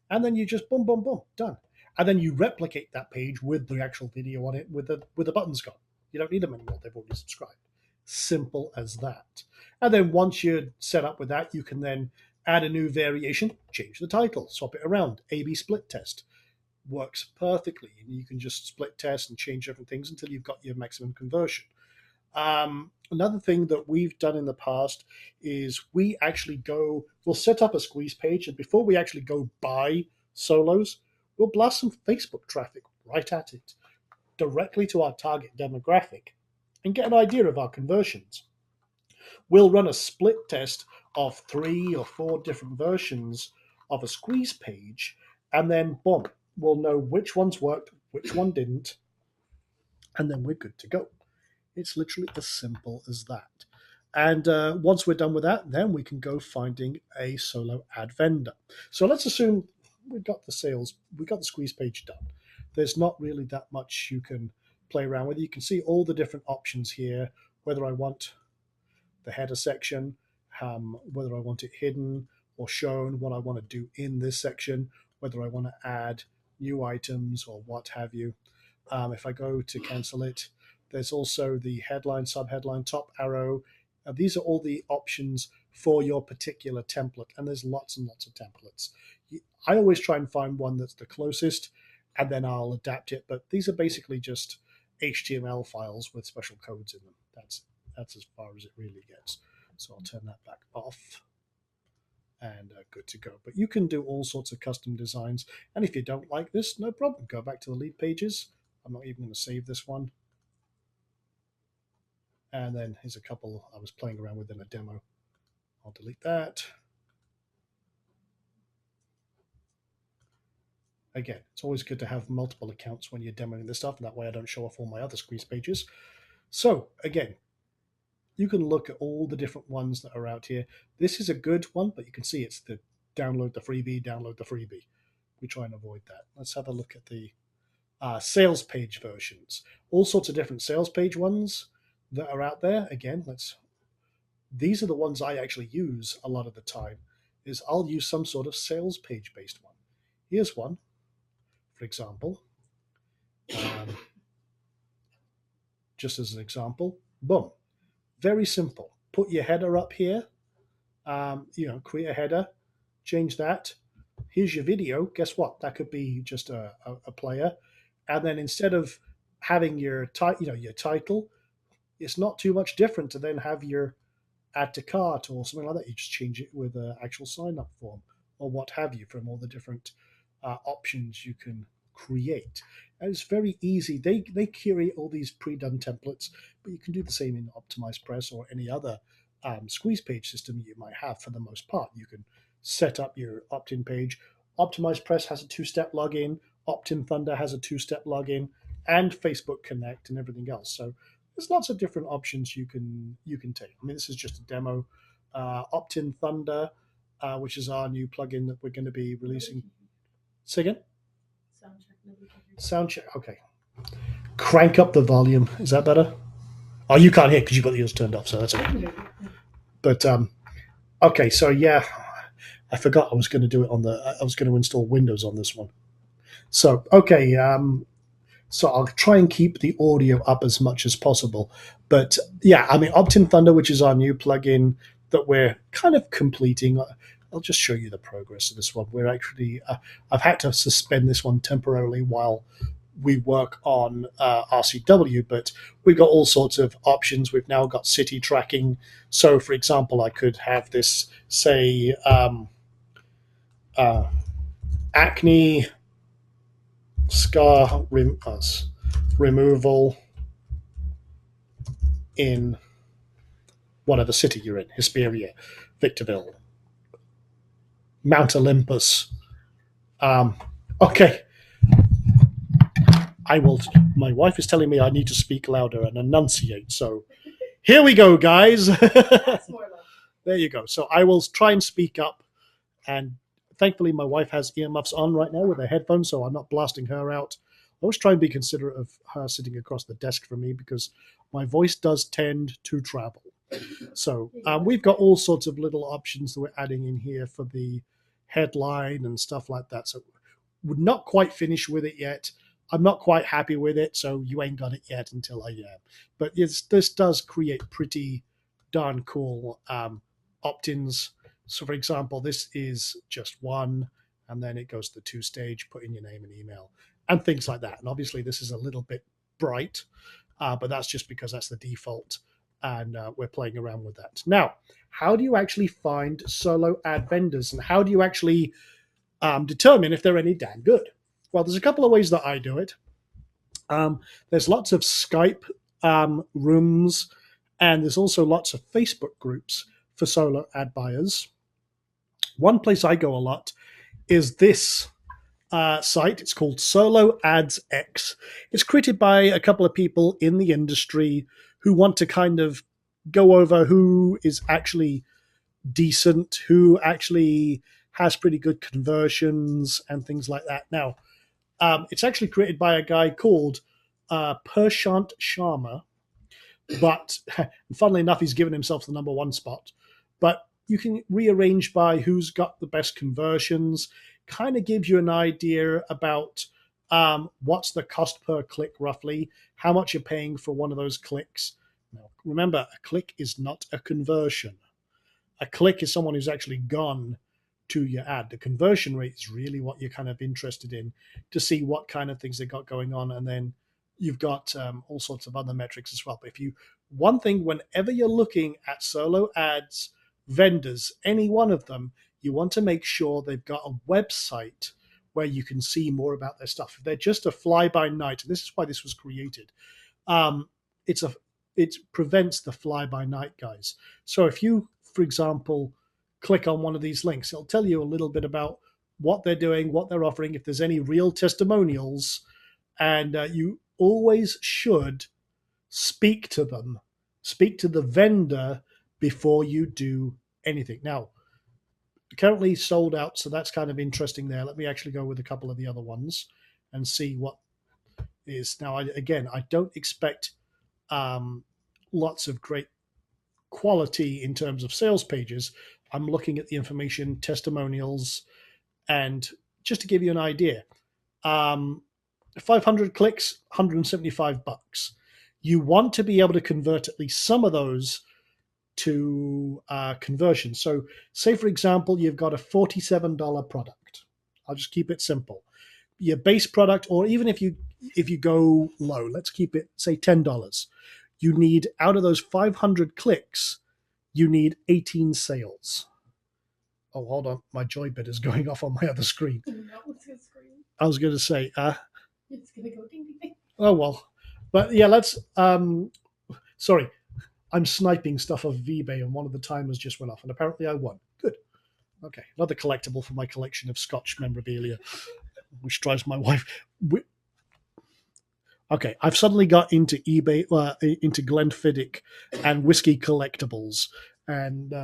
And then you just boom, boom, boom, done. and then you replicate that page with the actual video on it with the buttons gone. You don't need them anymore. They've already subscribed. Simple as that. And then once you're set up with that, you can then add a new variation, change the title, swap it around. A/B split test works perfectly. And you can just split test and change different things until you've got your maximum conversion. Another thing that we've done in the past is we'll set up a squeeze page, and before we actually go buy solos, we'll blast some Facebook traffic right at it, directly to our target demographic, and get an idea of our conversions. We'll run a split test of 3 or 4 different versions of a squeeze page, and then boom, we'll know which ones worked, which one didn't, and then we're good to go. It's literally as simple as that. And once we're done with that, then we can go finding a solo ad vendor. So let's assume we got the squeeze page done. There's not really that much you can play around with. You can see all the different options here, whether I want the header section, whether I want it hidden or shown, what I want to do in this section, whether I want to add new items or what have you. If I go to cancel it, there's also the headline, subheadline, top arrow. These are all the options for your particular template, and there's lots and lots of templates. I always try and find one that's the closest, and then I'll adapt it. But these are basically just HTML files with special codes in them. That's as far as it really gets. So I'll turn that back off, and good to go. But you can do all sorts of custom designs, and if you don't like this, no problem. Go back to the lead pages. I'm not even going to save this one. And then here's a couple I was playing around with in a demo. I'll delete that. Again, it's always good to have multiple accounts when you're demoing this stuff, and that way I don't show off all my other squeeze pages. So again, you can look at all the different ones that are out here. This is a good one, but you can see it's the download the freebie. We try and avoid that. Let's have a look at the sales page versions. All sorts of different sales page ones that are out there. Again, these are the ones I actually use a lot of the time. Is I'll use some sort of sales page based one. Here's one, for example. Just as an example, boom, very simple. Put your header up here. Create a header, change that. Here's your video. Guess what? That could be just a player, and then instead of having your title, it's not too much different to then have your add to cart or something like that. You just change it with an actual sign-up form or what have you from all the different options you can create. And it's very easy. They curate all these pre-done templates, but you can do the same in OptimizePress or any other squeeze page system you might have. For the most part, you can set up your opt-in page. OptimizePress has a 2-step login. OptinThunder has a 2-step login, and Facebook Connect and everything else. So there's lots of different options you can take. I mean, this is just a demo. OptinThunder, which is our new plugin that we're going to be releasing. Say again? Sound check. Okay. Crank up the volume. Is that better? Oh, you can't hear because you've got yours turned off, so that's okay. But okay, so yeah, I forgot I was going to do it I was going to install Windows on this one. So okay, so I'll try and keep the audio up as much as possible. But yeah, I mean, OptinThunder, which is our new plugin that we're kind of completing. I'll just show you the progress of this one. We're actually, I've had to suspend this one temporarily while we work on RCW, but we've got all sorts of options. We've now got city tracking. So, for example, I could have this say acne scar removal in whatever city you're in, Hesperia, Victorville, Mount Olympus. Okay. My wife is telling me I need to speak louder and enunciate. So here we go, guys. There you go. So I will try and speak up. And thankfully, my wife has earmuffs on right now with her headphones, so I'm not blasting her out. I always try and be considerate of her sitting across the desk from me because my voice does tend to travel. So we've got all sorts of little options that we're adding in here for the headline and stuff like that. So we're not quite finished with it yet. I'm not quite happy with it, so you ain't got it yet until I am. But this does create pretty darn cool opt-ins. So, for example, this is just one, and then it goes to the two-stage, put in your name and email, and things like that. And obviously, this is a little bit bright, but that's just because that's the default, and we're playing around with that. Now, how do you actually find solo ad vendors, and how do you actually determine if they're any damn good? Well, there's a couple of ways that I do it. There's lots of Skype rooms, and there's also lots of Facebook groups for solo ad buyers. One place I go a lot is this site. It's called Solo Ads X. It's created by a couple of people in the industry who want to kind of go over who is actually decent, who actually has pretty good conversions and things like that. Now, it's actually created by a guy called Prashant Sharma, but funnily enough, he's given himself the number one spot. But you can rearrange by who's got the best conversions, kind of gives you an idea about what's the cost per click roughly, how much you're paying for one of those clicks. Now, remember, a click is not a conversion. A click is someone who's actually gone to your ad. The conversion rate is really what you're kind of interested in to see what kind of things they got going on. And then you've got all sorts of other metrics as well. But one thing, whenever you're looking at solo ads, vendors, any one of them, you want to make sure they've got a website where you can see more about their stuff. If they're just a fly-by-night, and this is why this was created, it prevents the fly-by-night guys. So if you, for example, click on one of these links, it'll tell you a little bit about what they're doing, what they're offering, if there's any real testimonials, and you always should speak to them, speak to the vendor before you do anything. Now, currently sold out, so that's kind of interesting there. Let me actually go with a couple of the other ones and see what is. Now, I don't expect lots of great quality in terms of sales pages. I'm looking at the information, testimonials, and just to give you an idea, 500 clicks, $175. You want to be able to convert at least some of those to conversion. So say, for example, you've got a $47 product. I'll just keep it simple. Your base product, or even if you go low, let's keep it, say, $10. You need, out of those 500 clicks, you need 18 sales. Oh, hold on. My joy bit is going off on my other screen. I was going to say, it's going to go ding, ding, ding. Oh, well. But yeah, let's, sorry. I'm sniping stuff off eBay, and one of the timers just went off, and apparently I won. Good. Okay, another collectible for my collection of Scotch memorabilia, which drives my wife. Okay, I've suddenly got into eBay, into Glenfiddich and whiskey collectibles, and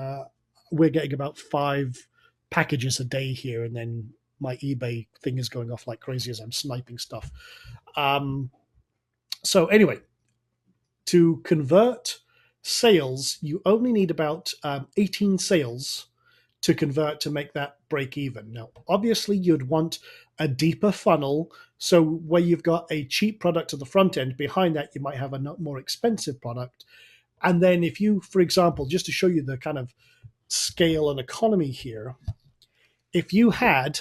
we're getting about 5 packages a day here, and then my eBay thing is going off like crazy as I'm sniping stuff. So anyway, to convert sales, you only need about 18 sales to convert to make that break even. Now, obviously, you'd want a deeper funnel. So where you've got a cheap product at the front end, behind that, you might have a more expensive product. And then if you, for example, just to show you the kind of scale and economy here, if you had,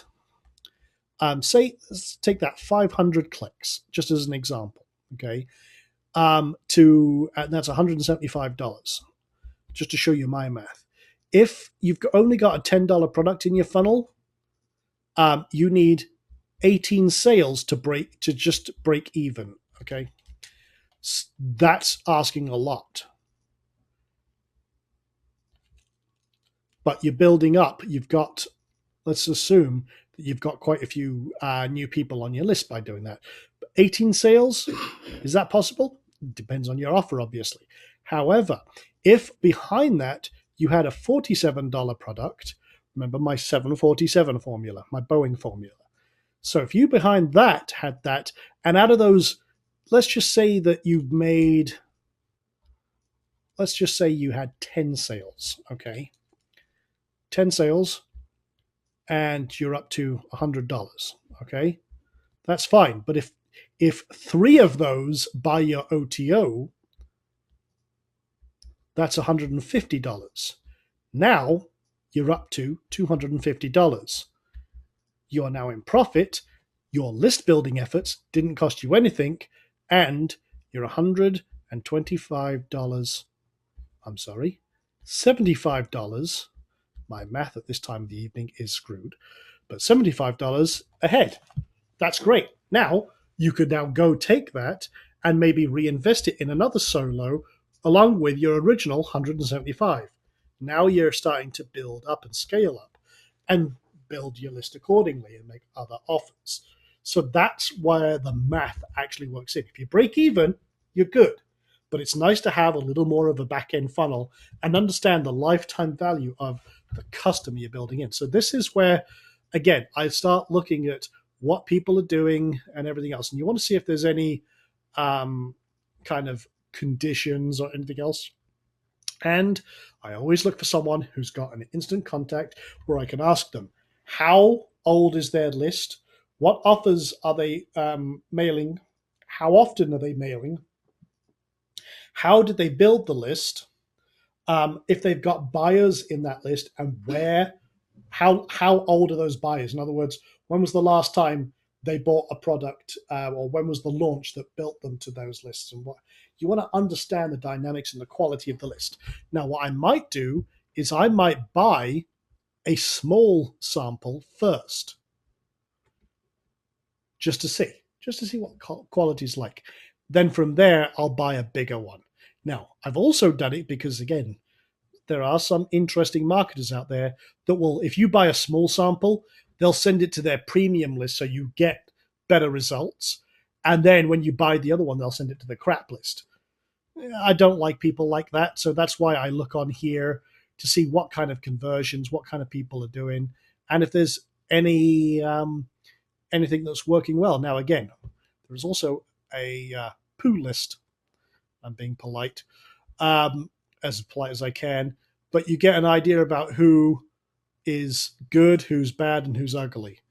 say, let's take that 500 clicks, just as an example, okay? And that's $175, just to show you my math. If you've only got a $10 product in your funnel, you need 18 sales to just break even. Okay, that's asking a lot, but you're building up. You've got, let's assume that you've got quite a few new people on your list by doing that. 18 sales, is that possible? Depends on your offer, obviously. However, if behind that you had a $47 product, remember my 747 formula, my Boeing formula. So if you behind that had that, and out of those, let's just say that you've made, let's just say you had 10 sales, okay? 10 sales, and you're up to $100, Okay, that's fine. But if 3 of those buy your OTO, that's $150. Now you're up to $250. You are now in profit. Your list building efforts didn't cost you anything, and you're $125. I'm sorry, $75. My math at this time of the evening is screwed, but $75 ahead. That's great. Now you could now go take that and maybe reinvest it in another solo along with your original 175. Now you're starting to build up and scale up and build your list accordingly and make other offers. So that's where the math actually works in. If you break even, you're good. But it's nice to have a little more of a back end funnel and understand the lifetime value of the customer you're building in. So this is where, again, I start looking at what people are doing and everything else. And you want to see if there's any kind of conditions or anything else. And I always look for someone who's got an instant contact where I can ask them, how old is their list? What offers are they mailing? How often are they mailing? How did they build the list? If they've got buyers in that list, and how old are those buyers? In other words, when was the last time they bought a product, or when was the launch that built them to those lists? And what you want to understand the dynamics and the quality of the list. Now, what I might do is I might buy a small sample first, just to see what quality is like. Then from there, I'll buy a bigger one. Now, I've also done it because, again, there are some interesting marketers out there that will, if you buy a small sample, they'll send it to their premium list so you get better results. And then when you buy the other one, they'll send it to the crap list. I don't like people like that. So that's why I look on here to see what kind of conversions, what kind of people are doing, and if there's anything that's working well. Now, again, there's also a poo list. I'm being polite, as polite as I can, but you get an idea about who is good, who's bad, and who's ugly.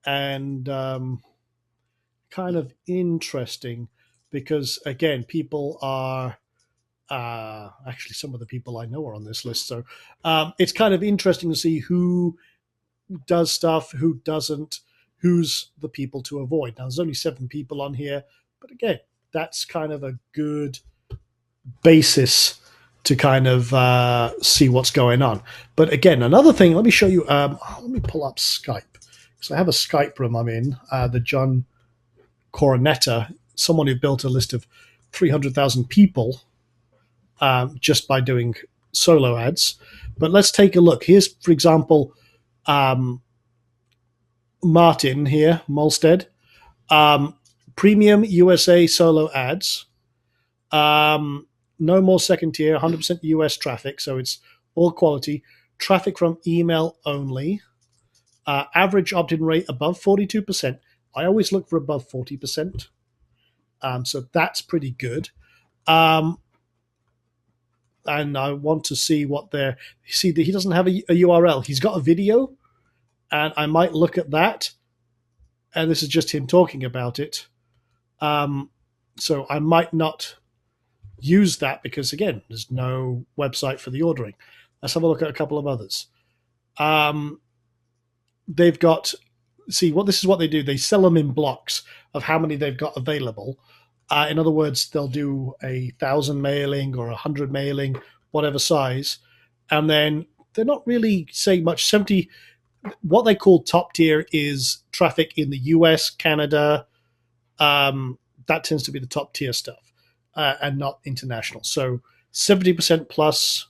And kind of interesting because, again, people are actually some of the people I know are on this list. So it's kind of interesting to see who does stuff, who doesn't, who's the people to avoid. Now, there's only 7 people on here, but again, that's kind of a good basis to kind of see what's going on. But again, another thing, let me show you, let me pull up Skype. So I have a Skype room I'm in, the John Coronetta, someone who built a list of 300,000 people just by doing solo ads. But let's take a look. Here's, for example, Martin here, Molstead, premium USA solo ads. No more second tier, 100% US traffic, so it's all quality. Traffic from email only. Average opt-in rate above 42%. I always look for above 40%. So that's pretty good. And I want to see what they're... You see, he doesn't have a URL. He's got a video, and I might look at that. And this is just him talking about it. So I might not use that because, again, there's no website for the ordering. Let's have a look at a couple of others. They've got, see, this is what they do. They sell them in blocks of how many they've got available. In other words, they'll do 1,000 mailing or 100 mailing, whatever size. And then they're not really saying much. 70, what they call top tier is traffic in the US, Canada. That tends to be the top tier stuff. And not international. So 70% plus.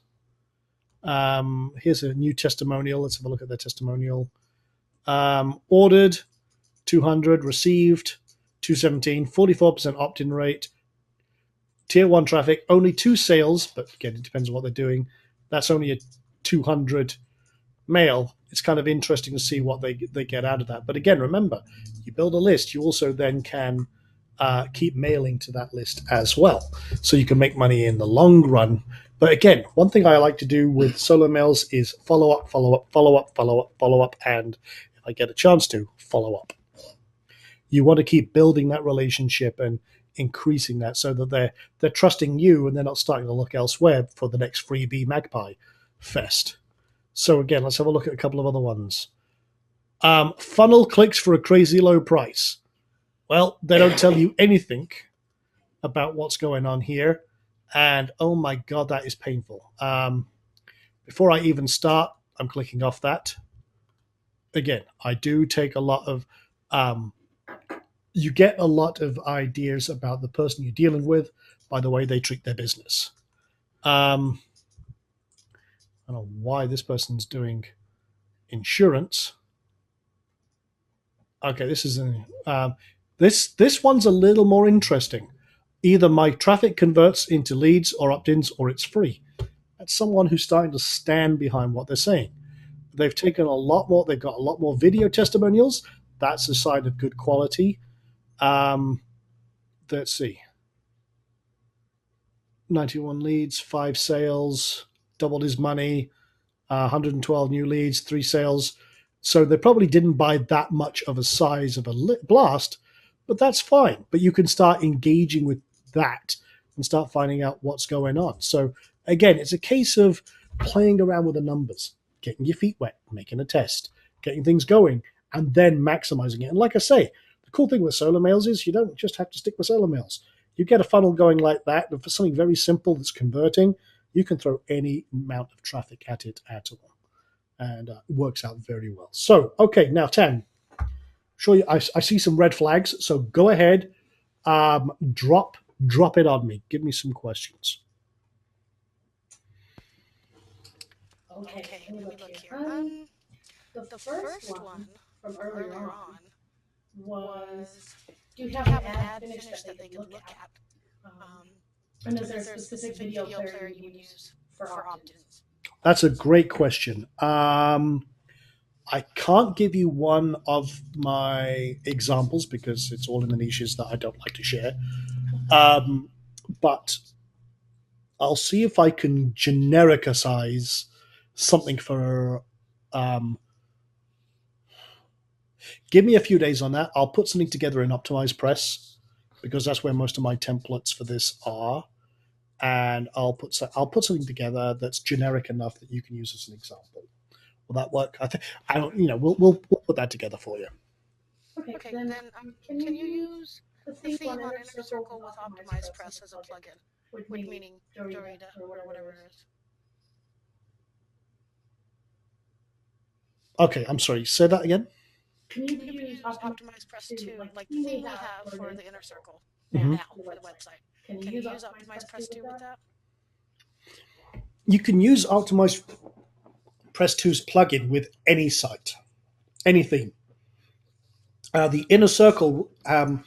Here's a new testimonial. Let's have a look at their testimonial. Ordered 200, received 217, 44% opt-in rate. Tier 1 traffic, only 2 sales, but again, it depends on what they're doing. That's only a 200 mail. It's kind of interesting to see what they get out of that. But again, remember, you build a list, you also then can keep mailing to that list as well. So you can make money in the long run. But again, one thing I like to do with solo mails is follow up, follow up, follow up, follow up, follow up, and if I get a chance to, follow up. You want to keep building that relationship and increasing that so that they're trusting you and they're not starting to look elsewhere for the next freebie Magpie Fest. So again, let's have a look at a couple of other ones. Funnel clicks for a crazy low price. Well, they don't tell you anything about what's going on here. And oh my God, that is painful. Before I even start, I'm clicking off that. Again, I do take a lot of, you get a lot of ideas about the person you're dealing with by the way they treat their business. I don't know why this person's doing insurance. Okay, this is this one's a little more interesting. Either my traffic converts into leads or opt-ins, or it's free. That's someone who's starting to stand behind what they're saying. They've taken a lot more. They've got a lot more video testimonials. That's a sign of good quality. Let's see. 91 leads, 5 sales, doubled his money, 112 new leads, 3 sales. So they probably didn't buy that much of a size of a blast, but that's fine. But you can start engaging with that and start finding out what's going on. So again, it's a case of playing around with the numbers, getting your feet wet, making a test, getting things going, and then maximizing it. And like I say, the cool thing with solar mails is you don't just have to stick with solar mails. You get a funnel going like that, and for something very simple that's converting, you can throw any amount of traffic at it at all. And it works out very well. So, okay, now 10. Show you, I see some red flags, so go ahead, drop it on me. Give me some questions. Okay, let me look here. The first one from earlier on was, do you have an ad finished that they could look at? And is there a specific video player you would use for opt-ins? That's a great question. I can't give you one of my examples because it's all in the niches that I don't like to share. But I'll see if I can genericize something for. Give me a few days on that. I'll put something together in Optimize because that's where most of my templates for this are, and I'll put something together that's generic enough that you can use as an example. Will that work? I don't. We'll put that together for you. Okay. Then can you use the theme on Inner Circle with Optimize Press as a plugin? With meaning Dorita or whatever it is. Okay, I'm sorry. Say that again. Can you use Optimize Press 2, like the theme we have for the Inner Circle Mhm. now for the website? Can you use Optimize Press 2 with that? You can use Optimize Press 2's plugin with any site, any theme. The Inner Circle, I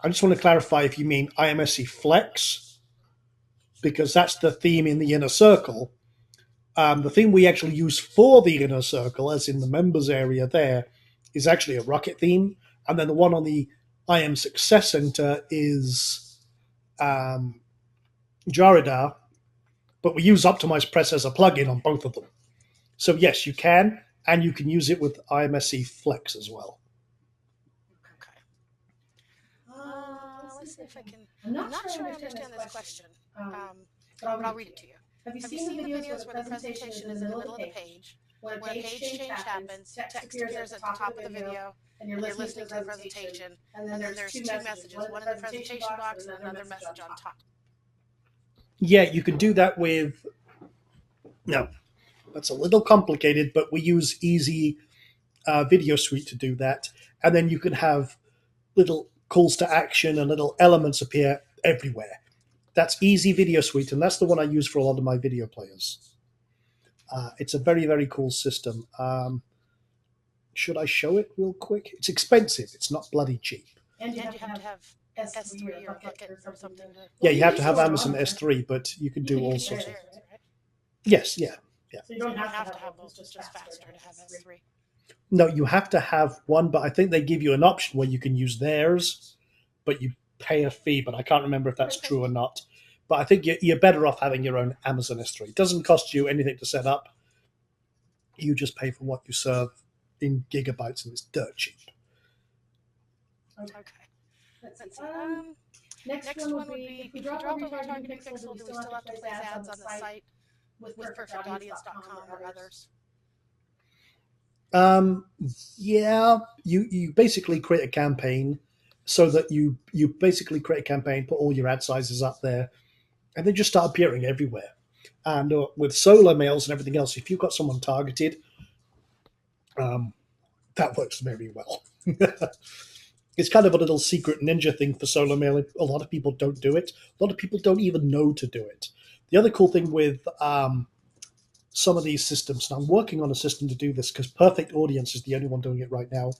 just want to clarify if you mean IMSC Flex, because that's the theme in the Inner Circle. The theme we actually use for the Inner Circle, as in the members area there, is actually a Rocket theme. And then the one on the IM Success Center is Jaredar, but we use Optimize Press as a plugin on both of them. So yes, you can, and you can use it with IMSC Flex as well. Okay. Let's see if I can. I'm not sure I understand this question, but I'll read it to you. Have you seen the videos where the presentation is in the middle of the page? When a page change happens, text appears at the top of the video, and you're listening to the presentation, and then there's 2 messages, one in the presentation box and another message on top. Yeah, you can do that with. No, that's a little complicated, but we use Easy Video Suite to do that, and then you can have little calls to action and little elements appear everywhere. That's Easy Video Suite, and that's the one I use for a lot of my video players. It's a very, very cool system. Should I show it real quick? It's expensive. It's not bloody cheap. And you have to have S3 or Bucket or something. Yeah, you have to have Amazon S3, but you can do all sorts of. Yes, yeah. So you don't have to have those. It's just faster to have S3. No, you have to have one, but I think they give you an option where you can use theirs, but you pay a fee. But I can't remember if that's true or not. But I think you're better off having your own Amazon S3. It doesn't cost you anything to set up. You just pay for what you serve in gigabytes, and it's dirt cheap. Okay. Let's see. Next one would be, if we drop a retargeting pixel, do we still have to place ads on the site with perfectaudience.com or others? Yeah, you basically create a campaign so that you basically create a campaign, put all your ad sizes up there, and they just start appearing everywhere. And with solar mails and everything else, if you've got someone targeted, that works very well. It's kind of a little secret ninja thing for solar mailing. A lot of people don't do it. A lot of people don't even know to do it. The other cool thing with some of these systems, and I'm working on a system to do this because Perfect Audience is the only one doing it right now,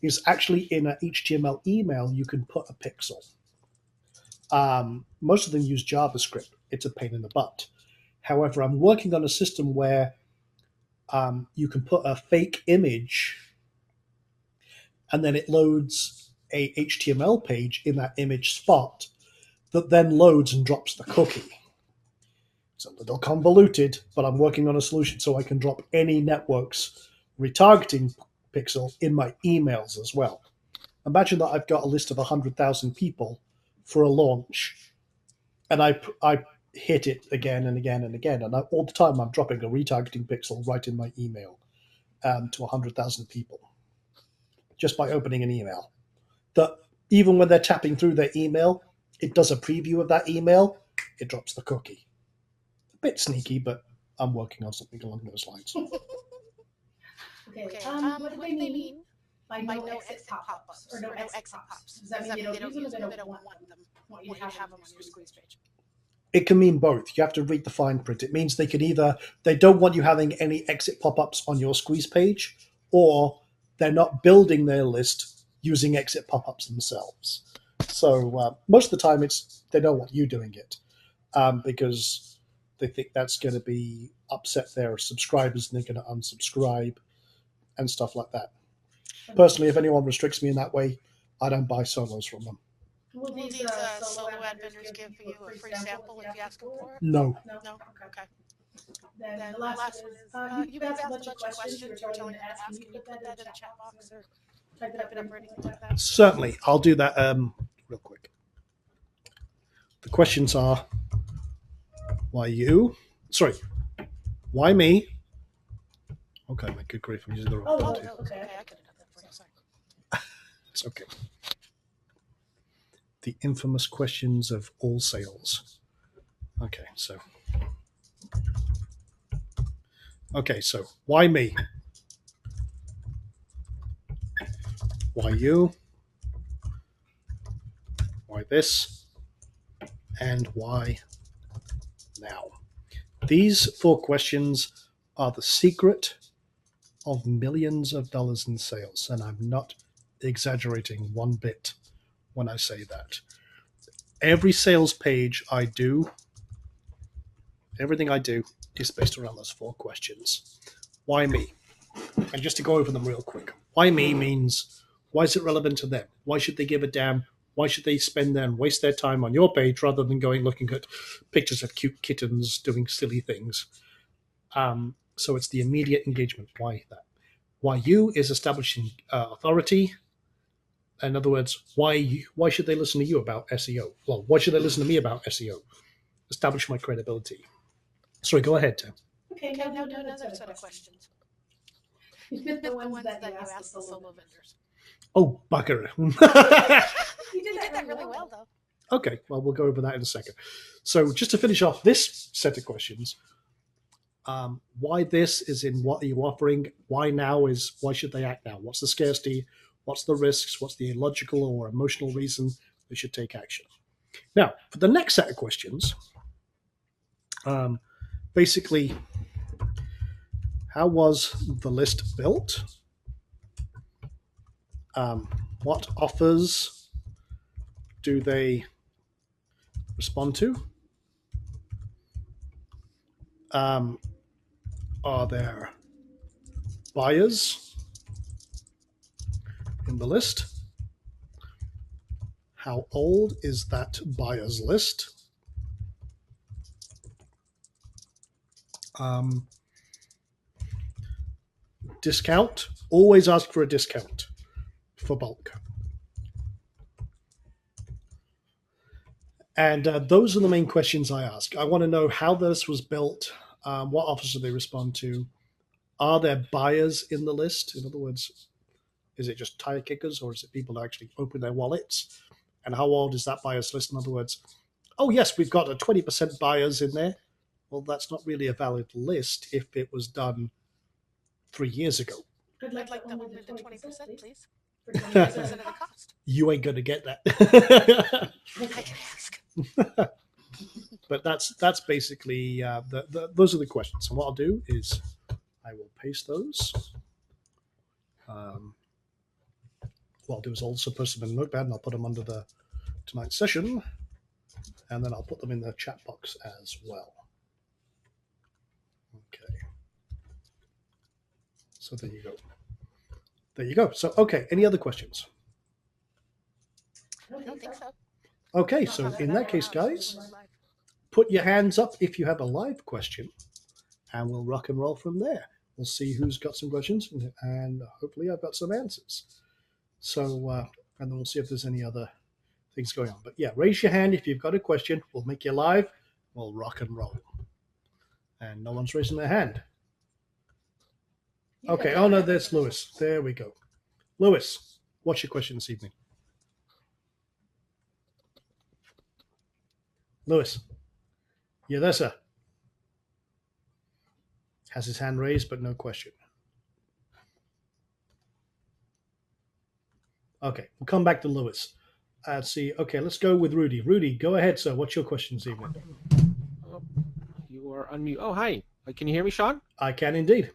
is actually in an HTML email you can put a pixel. Most of them use JavaScript. It's a pain in the butt. However, I'm working on a system where you can put a fake image and then it loads a HTML page in that image spot that then loads and drops the cookie. It's a little convoluted, but I'm working on a solution so I can drop any network's retargeting pixel in my emails as well. Imagine that I've got a list of 100,000 people for a launch, and I hit it again and again and again, and all the time I'm dropping a retargeting pixel right in my email to 100,000 people just by opening an email. That even when they're tapping through their email, it does a preview of that email, it drops the cookie. A bit sneaky, but I'm working on something along those lines. Okay. What do they mean by no exit pop-ups or no exit pops? Does that mean they don't use them or they don't want them? Want you to have them on your squeeze page? It can mean both. You have to read the fine print. It means they don't want you having any exit pop-ups on your squeeze page, or they're not building their list using exit pop-ups themselves. So most of the time they don't want you doing it because they think that's going to be upset their subscribers and they're going to unsubscribe and stuff like that. Personally, if anyone restricts me in that way, I don't buy solos from them. Will these solo ad vendors give you a free sample if you ask them for it? No. No? Okay. Then the last one is, you've asked a bunch of questions. You were telling me to ask. Can you put that in the chat box or type it up or anything like that? Certainly. I'll do that real quick. The questions are, why you? Sorry. Why me? Okay, my good grief, I'm using the wrong Oh, button. okay. I could have done that for you. Sorry. It's okay. The infamous questions of all sales. Okay, so why me? Why you? Why this? And why now? These 4 questions are the secret of millions of dollars in sales, and I'm not exaggerating one bit when I say that. Every sales page I do, everything I do is based around those 4 questions. Why me? And just to go over them real quick. Why me means, why is it relevant to them? Why should they give a damn? Why should they spend and waste their time on your page rather than going looking at pictures of cute kittens doing silly things? So it's the immediate engagement. Why that? Why you is establishing authority. In other words, why should they listen to you about SEO? Well, why should they listen to me about SEO? Establish my credibility. Sorry, go ahead, Tim. Okay, now do another set of questions. The ones that you asked the solo vendors. Oh, bugger. You did that really well, though. Okay, well, we'll go over that in a second. So just to finish off this set of questions, why this is in what are you offering? Why now is why should they act now? What's the scarcity? What's the risks? What's the illogical or emotional reason they should take action? Now, for the next set of questions, basically, how was the list built? What offers do they respond to? Are there buyers in the list? How old is that buyer's list? Discount. Always ask for a discount for bulk. And those are the main questions I ask. I want to know how this was built, what offers do they respond to, are there buyers in the list? In other words, is it just tire kickers or is it people who actually open their wallets? And how old is that buyers list? In other words, oh, yes, we've got a 20% buyers in there. Well, that's not really a valid list if it was done 3 years ago. I'd I'd like like that that one one to to 20%, please. For 20% 20% of the cost. You ain't going to get that. I can ask. But that's basically those are the questions. And what I'll do is I will paste those. What I'll do is I'll also post them in Notepad and I'll put them under the tonight's session, and then I'll put them in the chat box as well. Okay. So there you go. There you go. So okay, any other questions? I don't think so. Okay, Not so that in I that know case, of. guys, put your hands up if you have a live question, and we'll rock and roll from there. We'll see who's got some questions, and hopefully I've got some answers. So, and then we'll see if there's any other things going on. But yeah, raise your hand if you've got a question. We'll make you live. We'll rock and roll. And no one's raising their hand. Okay. Oh no, there's Lewis. There we go. Lewis, what's your question this evening? Lewis, you there, sir? Has his hand raised, but no question. Okay, we'll come back to Lewis. Let's see. Okay, let's go with Rudy. Rudy, go ahead, sir. What's your question this evening? Oh, you are unmute. Oh, hi. Can you hear me, Sean? I can indeed.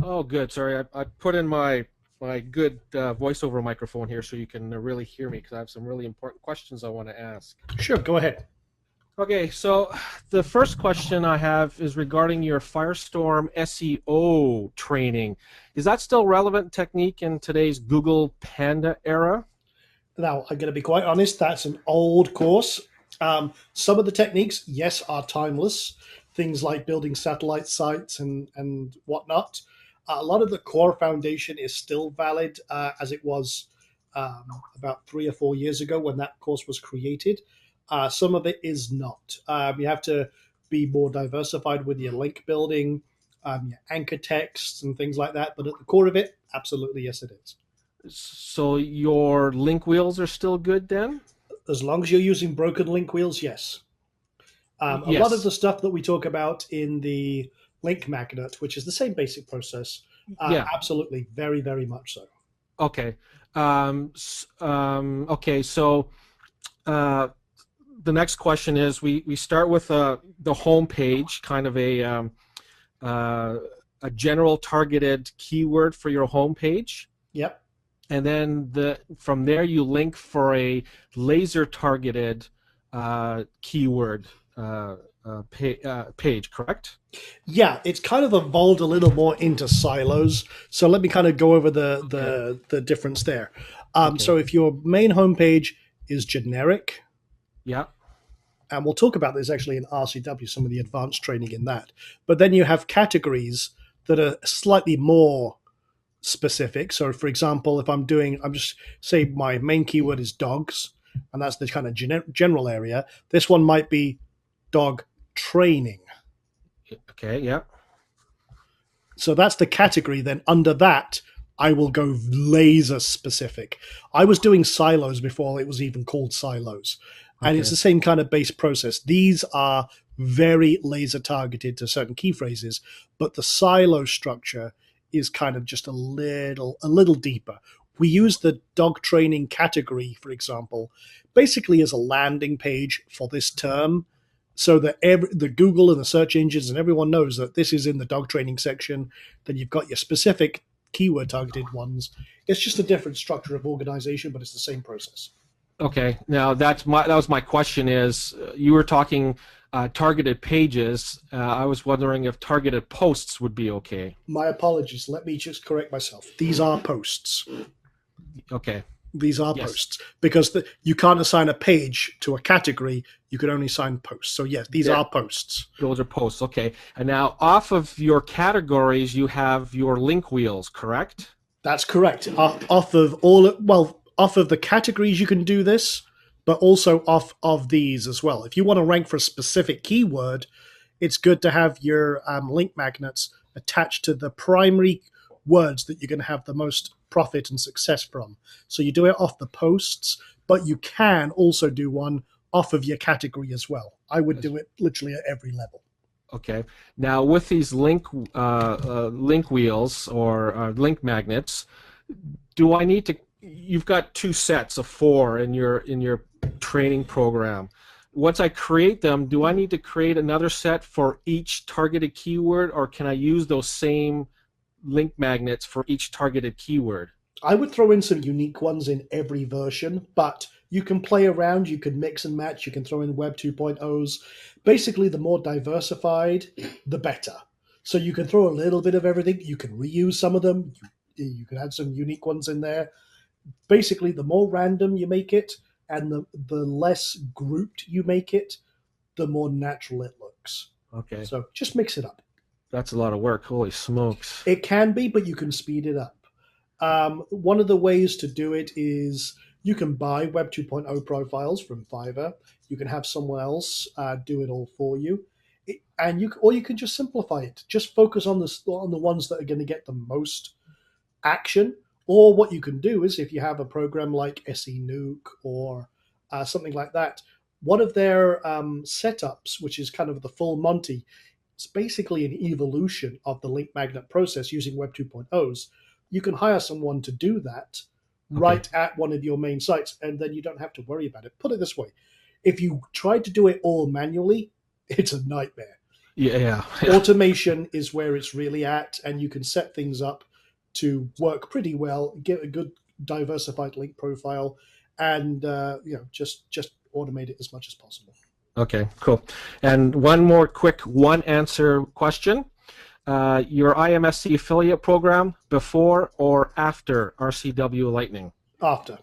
Oh, good. Sorry, I put in my good voiceover microphone here so you can really hear me because I have some really important questions I want to ask. Sure, go ahead. Okay, so the first question I have is regarding your Firestorm SEO training. Is that still relevant technique in today's Google Panda era? Now, I'm going to be quite honest, that's an old course. Some of the techniques, yes, are timeless. Things like building satellite sites and whatnot. A lot of the core foundation is still valid as it was about 3 or 4 years ago when that course was created. Some of it is not. You have to be more diversified with your link building, your anchor texts and things like that. But at the core of it, absolutely, yes, it is. So your link wheels are still good then? As long as you're using broken link wheels, yes. A lot of the stuff that we talk about in the link magnet, which is the same basic process, Yeah. absolutely, very, very much so. Okay. Okay. So the next question is we start with the home page, kind of a general targeted keyword for your home page. Yep. And then from there you link for a laser targeted keyword page, correct? Yeah, it's kind of evolved a little more into silos. So let me kind of go over the difference there. Okay. So if your main homepage is generic, Yeah. and we'll talk about this actually in RCW, some of the advanced training in that. But then you have categories that are slightly more specific. So for example, if I'm just say my main keyword is dogs, and that's the kind of general area. This one might be dog training. Okay. Yeah. So that's the category. Then under that, I will go laser specific. I was doing silos before it was even called silos. And it's the same kind of base process. These are very laser targeted to certain key phrases, but the silo structure is kind of just a little deeper. We use the dog training category, for example, basically as a landing page for this term, so that the Google and the search engines and everyone knows that this is in the dog training section. Then you've got your specific keyword targeted ones. It's just a different structure of organization, but it's the same process. Okay. Now that was my question. Is you were talking targeted pages. I was wondering if targeted posts would be okay. My apologies. Let me just correct myself. These are posts. Okay. These are posts because you can't assign a page to a category. You can only assign posts. So yes, these are posts. Those are posts. Okay. And now off of your categories, you have your link wheels, correct? That's correct. Off of the categories, you can do this. but also off of these as well. If you want to rank for a specific keyword, it's good to have your link magnets attached to the primary words that you're going to have the most profit and success from. So you do it off the posts, but you can also do one off of your category as well. I would do it literally at every level. Okay. Now, with these link wheels or link magnets, do I need to? You've got 2 sets of 4 in your training program. Once I create them, do I need to create another set for each targeted keyword, or can I use those same link magnets for each targeted keyword? I would throw in some unique ones in every version, but you can play around, you can mix and match, you can throw in Web 2.0s. Basically, the more diversified, the better. So you can throw a little bit of everything. You can reuse some of them. You can add some unique ones in there. Basically, the more random you make it and the less grouped you make it, the more natural it looks. Okay. So just mix it up. That's a lot of work. Holy smokes. It can be, but you can speed it up. One of the ways to do it is you can buy Web 2.0 profiles from Fiverr. You can have someone else do it all for you, or you can just simplify it. Just focus on the ones that are going to get the most action. Or what you can do is, if you have a program like SE Nuke or something like that, one of their setups, which is kind of the full Monty, it's basically an evolution of the link magnet process using Web 2.0s. You can hire someone to do that right at one of your main sites, and then you don't have to worry about it. Put it this way. If you try to do it all manually, it's a nightmare. Yeah. Automation is where it's really at, and you can set things up to work pretty well, get a good diversified link profile, and just automate it as much as possible. Okay, cool. And one more quick one-answer question. Your IMSC affiliate program, before or after RCW Lightning? After.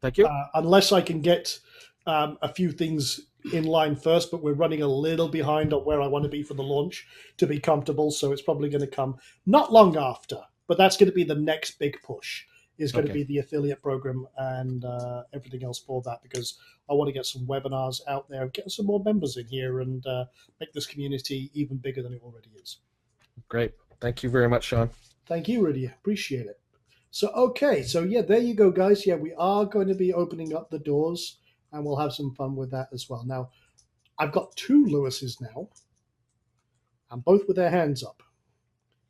Thank you. Unless I can get a few things in line first, but we're running a little behind on where I want to be for the launch to be comfortable, so it's probably going to come not long after, but that's going to be the next big push, is going to be the affiliate program and everything else for that, because I want to get some webinars out there and get some more members in here and make this community even bigger than it already is. Great. Thank you very much, Sean. Thank you, Rudy. Appreciate it. So, okay. So, yeah, there you go, guys. Yeah, we are going to be opening up the doors, and we'll have some fun with that as well. Now, I've got 2 Lewises now, and both with their hands up.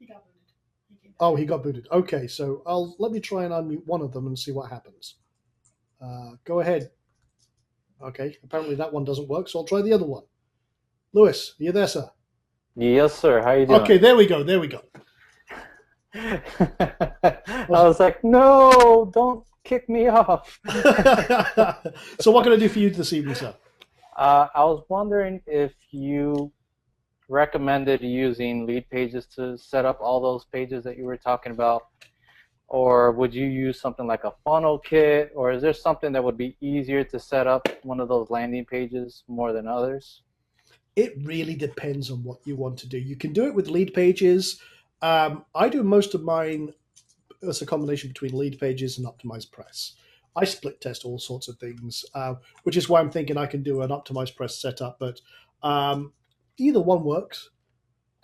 He got booted. Oh, he got booted. Okay, so let me try and unmute one of them and see what happens. Go ahead. Okay, apparently that one doesn't work, so I'll try the other one. Lewis, are you there, sir? Yes, sir. How you doing? Okay, there we go. I was like, no, don't kick me off. So what can I do for you this evening, sir? I was wondering if you recommended using lead pages to set up all those pages that you were talking about, or would you use something like a funnel kit, or is there something that would be easier to set up one of those landing pages more than others? It really depends on what you want to do. You can do it with lead pages. I do most of mine as a combination between lead pages and optimized press. I split test all sorts of things, which is why I'm thinking I can do an optimized press setup, but either one works.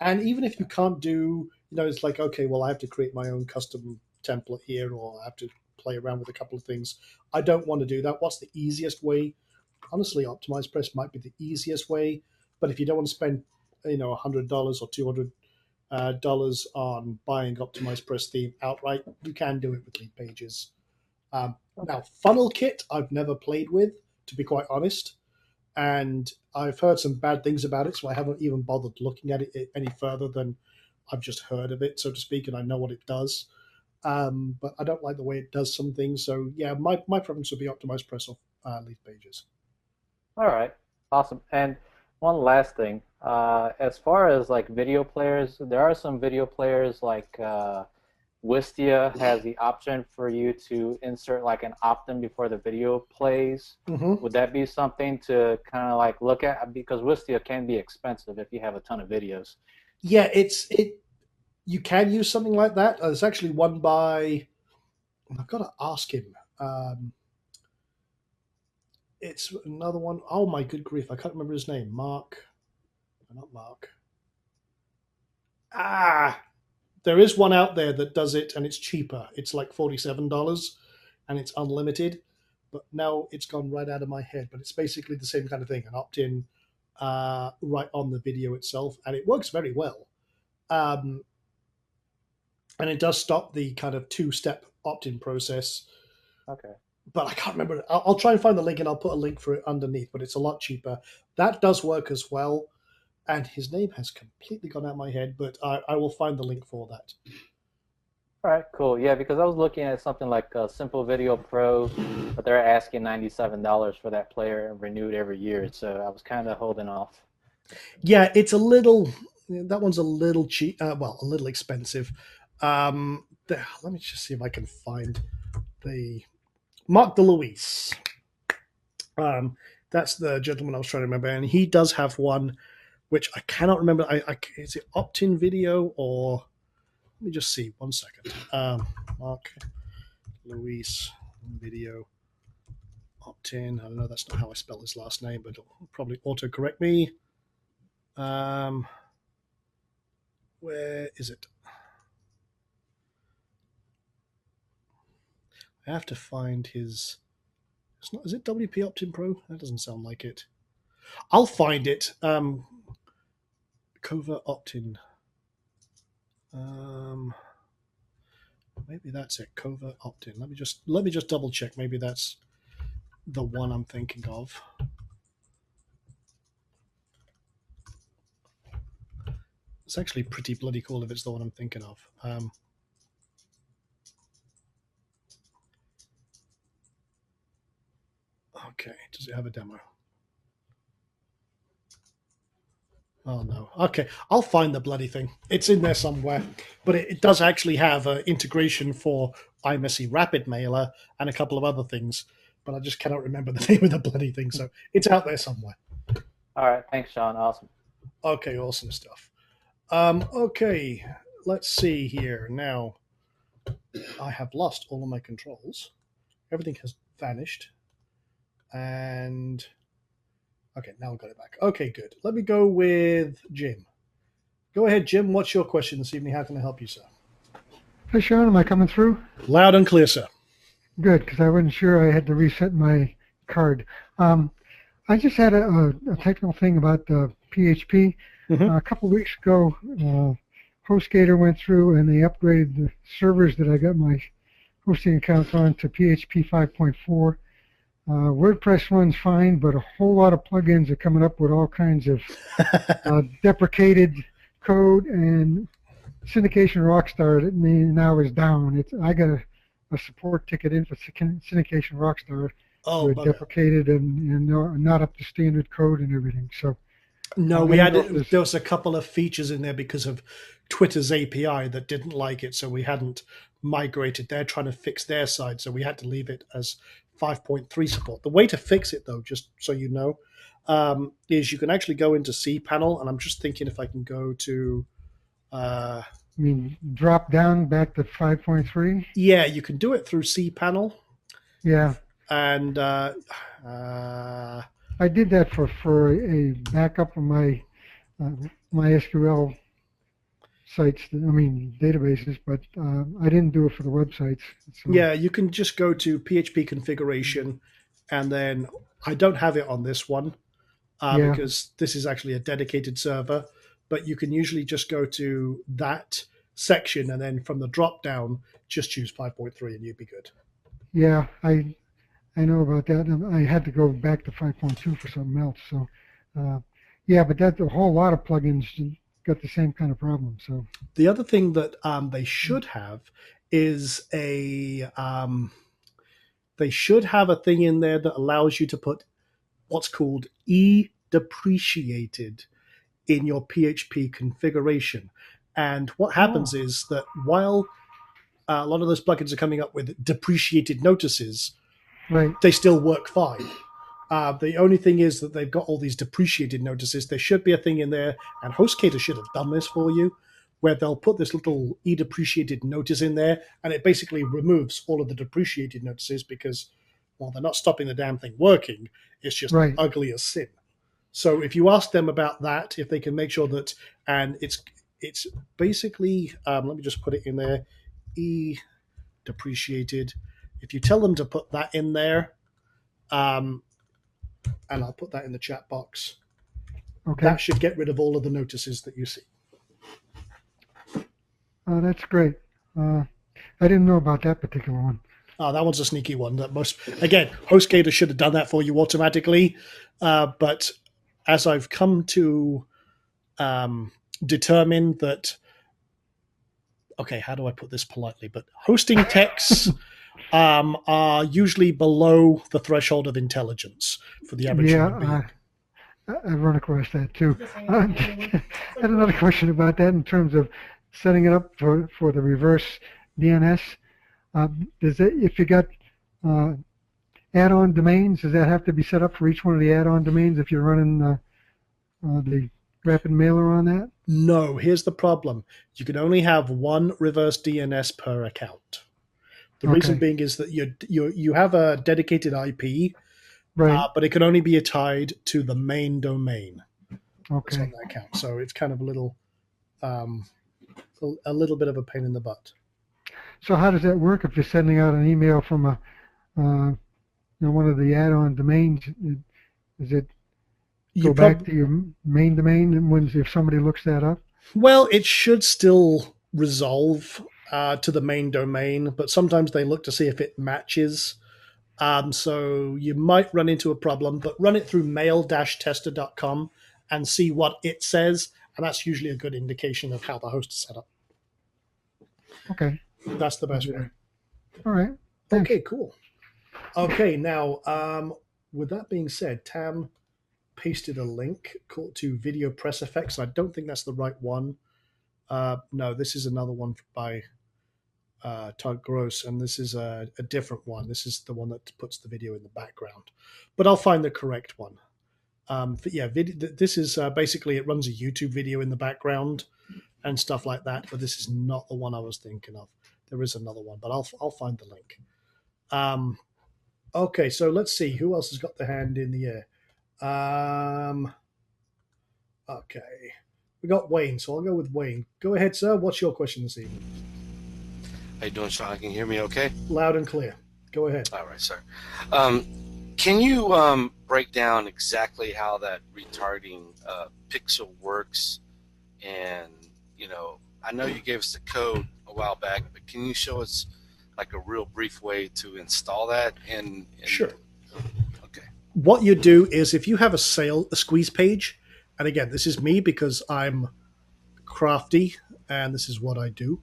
And even if you can't do, it's like, okay, well, I have to create my own custom template here, or I have to play around with a couple of things. I don't want to do that. What's the easiest way? Honestly, optimized press might be the easiest way. But if you don't want to spend, $100 or $200 on buying optimized press theme outright, you can do it with lead pages. Now, funnel kit, I've never played with, to be quite honest, and I've heard some bad things about it, so I haven't even bothered looking at it any further than I've just heard of it, so to speak, and I know what it does. But I don't like the way it does some things. So yeah, my preference would be optimized press off lead pages. All right, awesome. And one last thing, as far as like video players, there are some video players like Wistia has the option for you to insert like an opt-in before the video plays. Mm-hmm. Would that be something to kind of like look at? Because Wistia can be expensive if you have a ton of videos. Yeah, you can use something like that. There's actually one by, I've got to ask him. it's another one. Oh my good grief! I can't remember his name. Mark, not Mark. There is one out there that does it, and it's cheaper. It's like $47, and it's unlimited. But now it's gone right out of my head. But it's basically the same kind of thing, an opt-in right on the video itself, and it works very well. And it does stop the kind of two-step opt-in process. Okay. But I can't remember. I'll try and find the link, and I'll put a link for it underneath. But it's a lot cheaper. That does work as well. And his name has completely gone out of my head, but I will find the link for that. All right, cool. Yeah, because I was looking at something like Simple Video Pro, but they're asking $97 for that player and renewed every year. So I was kind of holding off. Yeah, it's a little. That one's a little cheap. Well, a little expensive. Let me just see if I can find the Mark DeLuise. That's the gentleman I was trying to remember, and he does have one, which I cannot remember. Is it opt-in video or? Let me just see. 1 second. Mark Luis video opt-in. I don't know. That's not how I spell his last name, but it'll probably auto-correct me. Where is it? I have to find his. It's not. Is it WP Opt-in Pro? That doesn't sound like it. I'll find it. Covert opt-in. Maybe that's it. Covert opt-in. Let me just double check. Maybe that's the one I'm thinking of. It's actually pretty bloody cool if it's the one I'm thinking of. Okay, does it have a demo? Oh no. Okay, I'll find the bloody thing. It's in there somewhere, but it does actually have an integration for iMessy Rapid Mailer and a couple of other things, but I just cannot remember the name of the bloody thing. So it's out there somewhere. All right, thanks, Sean. Awesome. Okay, awesome stuff. Okay, let's see here. Now, I have lost all of my controls. Everything has vanished. And okay, now I've got it back. Okay, good. Let me go with Jim. Go ahead, Jim. What's your question this evening? How can I help you, sir? Hi, Sean. Am I coming through? Loud and clear, sir. Good, because I wasn't sure I had to reset my card. I just had a technical thing about PHP. Mhm. A couple of weeks ago, HostGator went through and they upgraded the servers that I got my hosting accounts on to PHP 5.4. WordPress runs fine, but a whole lot of plugins are coming up with all kinds of deprecated code, and Syndication Rockstar that now is down. I got a support ticket in for Syndication Rockstar Oh, with bugger. deprecated and not up to standard code and everything. So No, I don't know if there was a couple of features in there because of Twitter's API that didn't like it, so we hadn't migrated. They're trying to fix their side, so we had to leave it as 5.3 support. The way to fix it, though, just so you know, is you can actually go into cPanel, and I'm just thinking if I can go to. I mean, drop down back to 5.3. Yeah, you can do it through cPanel, Yeah, and I did that for a backup of my MySQL sites. I mean databases, but I didn't do it for the websites. So, yeah, you can just go to PHP configuration, and then I don't have it on this one Yeah. because this is actually a dedicated server. But you can usually just go to that section, and then from the drop down, just choose 5.3, and you'd be good. Yeah, I know about that. I had to go back to 5.2 for something else. So, yeah, but that's a whole lot of plugins got the same kind of problem. So The other thing that they should have is they should have a thing in there that allows you to put what's called depreciated in your PHP configuration. And what happens is that while a lot of those plugins are coming up with depreciated notices, right, they still work fine. The only thing is that they've got all these depreciated notices. There should be a thing in there, and HostGator should have done this for you, where they'll put this little depreciated notice in there, and it basically removes all of the depreciated notices because Well, they're not stopping the damn thing working. It's just Right. ugly as sin. So if you ask them about that, if they can make sure that, and it's basically, let me just put it in there, depreciated. If you tell them to put that in there, and I'll put that in the chat box, Okay. that should get rid of all of the notices that you see. That's great. I didn't know about that particular one. That one's a sneaky one. That most, again, HostGator should have done that for you automatically, but as I've come to determine that, okay, how do I put this politely? But hosting techs are usually below the threshold of intelligence for the average human being. I've run across that too. Just saying, I had another question about that in terms of setting it up for the reverse DNS. Does it, if you got add-on domains, does that have to be set up for each one of the add-on domains if you're running the Rapid Mailer on that? No, here's the problem. You can only have one reverse DNS per account. The reason being is that you have a dedicated IP, Right. but it can only be tied to the main domain. That's on Okay. that account. So it's kind of a little bit of a pain in the butt. So how does that work if you're sending out an email from a one of the add-on domains? Does it go back to your main domain and if somebody looks that up? Well, it should still resolve to the main domain, but sometimes they look to see if it matches. So you might run into a problem, but run it through mail-tester.com and see what it says, and that's usually a good indication of how the host is set up. Okay. That's the best way. All right. Thanks. Okay, cool. Okay, now, with that being said, Tam pasted a link to Video Press Effects. I don't think that's the right one. No, this is another one by Todd Gross, and this is a different one. This is the one that puts the video in the background. But I'll find the correct one. This is basically, it runs a YouTube video in the background and stuff like that, but this is not the one I was thinking of. There is another one, but I'll find the link. Okay, so let's see. Who else has got their hand in the air? Okay. We got Wayne, so I'll go with Wayne. Go ahead, sir. What's your question this evening? How you doing, Sean? Can you hear me okay? Loud and clear. Go ahead. All right, sir. Can you break down exactly how that retargeting pixel works? And, I know you gave us the code a while back, but can you show us like a real brief way to install that? And Sure. Okay. What you do is if you have a squeeze page, and again, this is me because I'm crafty and this is what I do.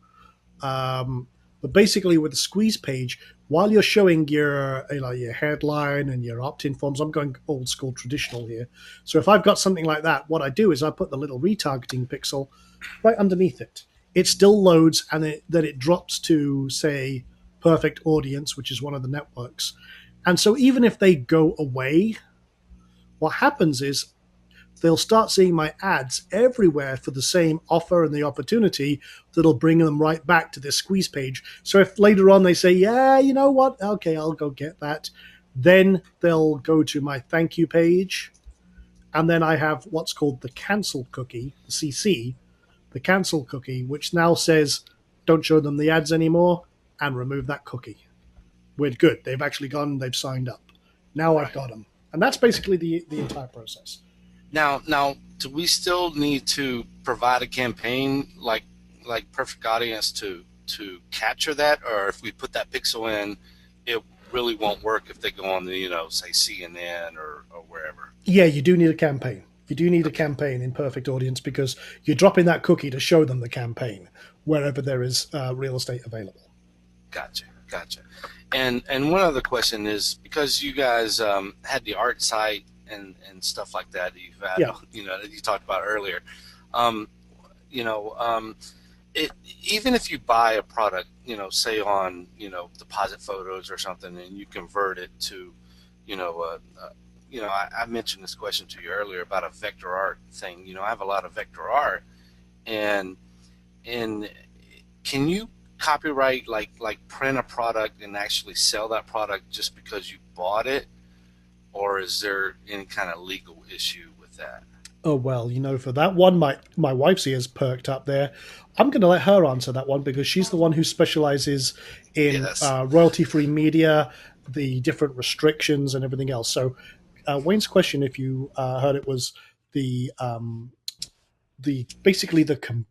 But basically with the squeeze page, while you're showing your headline and your opt-in forms, I'm going old school traditional here. So if I've got something like that, what I do is I put the little retargeting pixel right underneath it. It still loads, and then it drops to, say, Perfect Audience, which is one of the networks. And so even if they go away, what happens is they'll start seeing my ads everywhere for the same offer and the opportunity that'll bring them right back to this squeeze page. So if later on they say, yeah, you know what? Okay, I'll go get that. Then they'll go to my thank you page. And then I have what's called the cancel cookie, the CC, the cancel cookie, which now says, don't show them the ads anymore and remove that cookie. We're good. They've actually gone, they've signed up. Now I've got them. And that's basically the entire process. Now, do we still need to provide a campaign like Perfect Audience to capture that, or if we put that pixel in, it really won't work if they go on the say CNN or wherever? Yeah, you do need a campaign. You do need a campaign in Perfect Audience because you're dropping that cookie to show them the campaign wherever there is real estate available. Gotcha. And one other question is, because you guys had the art site and stuff like that you've had, that you talked about earlier, even if you buy a product, say on, Deposit Photos or something, and you convert it to, I mentioned this question to you earlier about a vector art thing. I have a lot of vector art, and can you copyright like print a product and actually sell that product just because you bought it, or is there any kind of legal issue with that? Oh, well, for that one, my wife's ears perked up there. I'm going to let her answer that one because she's the one who specializes in Yes. royalty-free media, the different restrictions, and everything else. So, Wayne's question, if you heard it, was the basically the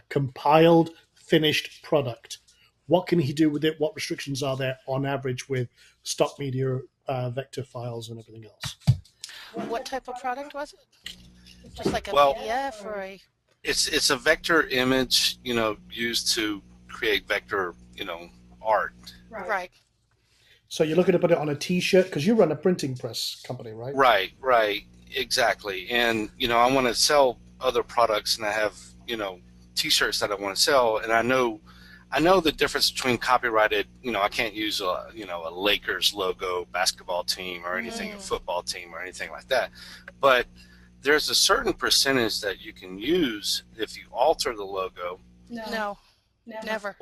compiled finished product. What can he do with it? What restrictions are there on average with stock media, vector files, and everything else? What type of product was it? Just like a Well- PDF or a? It's a vector image, used to create vector, art. Right. So you're looking to put it on a T-shirt because you run a printing press company, right? Right, exactly. And I want to sell other products, and I have T-shirts that I want to sell, and I know the difference between copyrighted. I can't use a Lakers logo, basketball team, or anything, a football team, or anything like that. But there's a certain percentage that you can use if you alter the logo. No, never.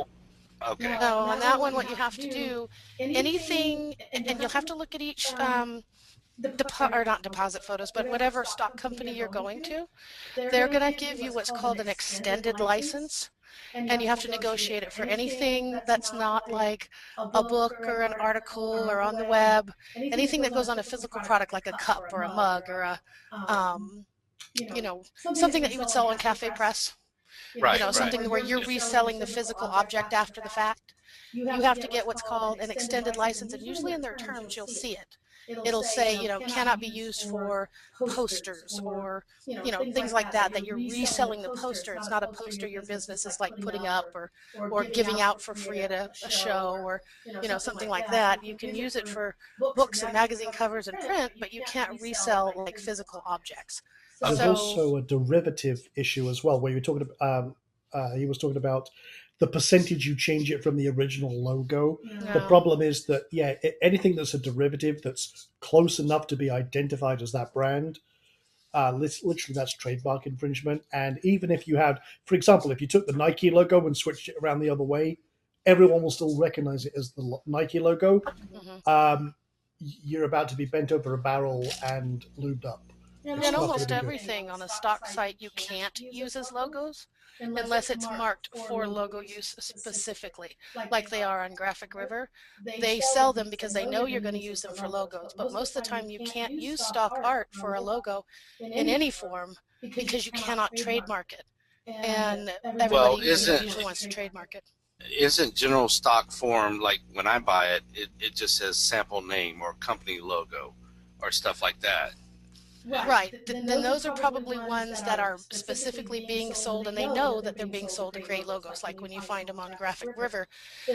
Okay. No, on that one, what you have to do, anything, and you'll have to look at each, or not deposit photos, but whatever stock company you're going to, they're going to give you what's called an extended license, and you have to negotiate it for anything that's not like a book or an article or on the web, anything that goes on a physical product like a cup or a mug or a, something that you would sell on Cafe Press. Right. Something where you're reselling the physical object after the fact. You have to get what's called an extended license, and usually in their terms you'll see it. It'll say, cannot be used for posters or, things like that you're reselling the poster. It's not a poster your business is like putting up or giving out for free at a show or, something like that. You can use it for books and magazine covers and print, but you can't resell like physical objects. There's So- also a derivative issue as well, where you're talking about. He was talking about the percentage you change it from the original logo. The No. problem is that anything that's a derivative that's close enough to be identified as that brand, literally that's trademark infringement. And even if you had, for example, if you took the Nike logo and switched it around the other way, everyone will still recognize it as the Nike logo. Mhm. You're about to be bent over a barrel and lubed up. And It's not gonna almost be good. everything on a stock site you can't use as logos unless it's marked for logo use specifically, like they are on Graphic River. They sell them because they know you're going to use them for logos, but most of the time you can't use stock art for a logo in any form because you cannot trademark it. And everybody usually wants to trademark it. Isn't general stock form, like when I buy it, it just says sample name or company logo or stuff like that? Right. Then those are probably ones that are specifically being sold, and they know that they're being sold to create logos. Like when you find them on Graphic River,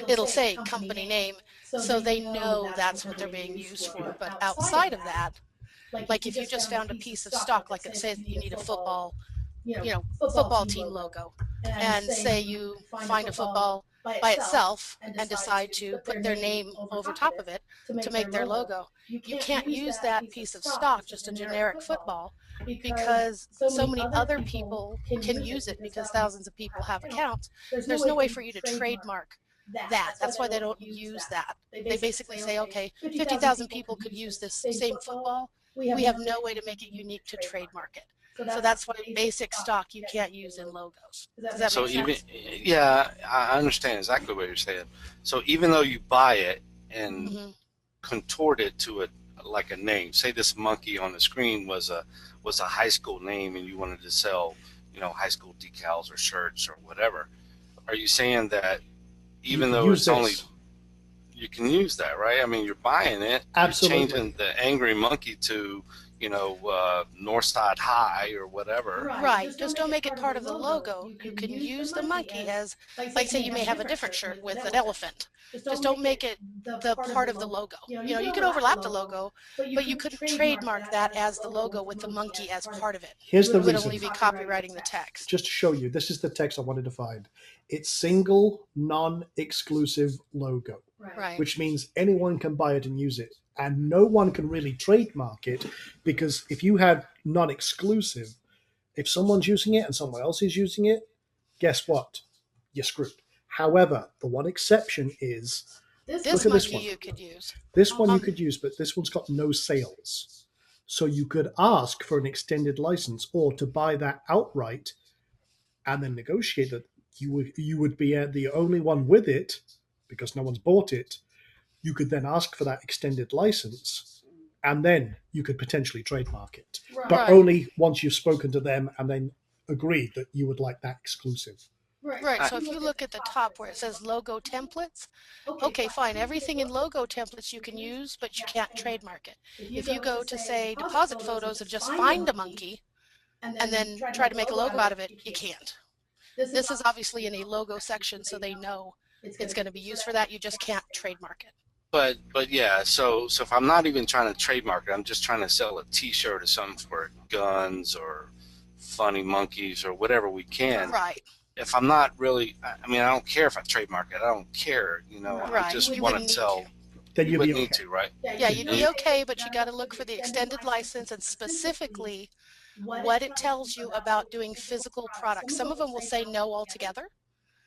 it'll say company name, so they know that's what they're being used for. But outside of that, like if you just found a piece of stock, like it says you need a football team logo, and say you find a football by itself and decide to put their name over top of it to make their logo. You can't use that piece of stock, just a generic football, because so many other people can use it because thousands of people have accounts. There's no way for you to trademark that. That's why they don't use that. They basically say, okay, 50,000 people could use this same football. We have no way to make it unique to trademark it. So that's why basic stock you can't use in logos. Does that So make even sense? I understand exactly what you're saying. So even though you buy it and Mhm. contort it to like a name, say this monkey on the screen was a high school name, and you wanted to sell high school decals or shirts or whatever, are you saying that even You can though use it's only this. you can use that, right? I mean, you're buying it, Absolutely. you're changing the angry monkey to Northside High or whatever. Right. Just don't make it part of the logo. You can use the monkey as, like, say you may have a different shirt with an elephant. Just don't make it the part of the logo. You could overlap the logo, but you couldn't trademark that as the logo with the monkey as part of it. Here's the You would reason. only be copywriting the text. Just to show you, this is the text I wanted to find. It's single, non-exclusive logo, Right. which means anyone can buy it and use it. And no one can really trademark it, because if you had non-exclusive, if someone's using it and someone else is using it, guess what? You're screwed. However, the one exception is This Look at this monkey one. you could use. this one you Um, could use, but this one's got no sales. So you could ask for an extended license or to buy that outright and then negotiate that you would be the only one with it because no one's bought it. You could then ask for that extended license and then you could potentially trademark it. But Right. only once you've spoken to them and then agreed that you would like that exclusive. Right, so if you look at the top where it says logo templates, okay, fine, everything in logo templates you can use, but you can't trademark it. If you go to, say, deposit photos and just find a monkey and then try to make a logo out of it, you can't. This is obviously in a logo section, so they know it's going to be used for that. You just can't trademark it. But yeah, so if I'm not even trying to trademark it, I'm just trying to sell a T-shirt or something for guns or funny monkeys or whatever we can. Right. If I'm not really, I mean, I don't care if I trademark it. I don't care, you know. I Right, just you want wouldn't to need sell. Then You you'd be wouldn't okay. need to, right? Yeah, you'd be okay, but you got to look for the extended license and specifically what it tells you about doing physical products. Some of them will say no altogether.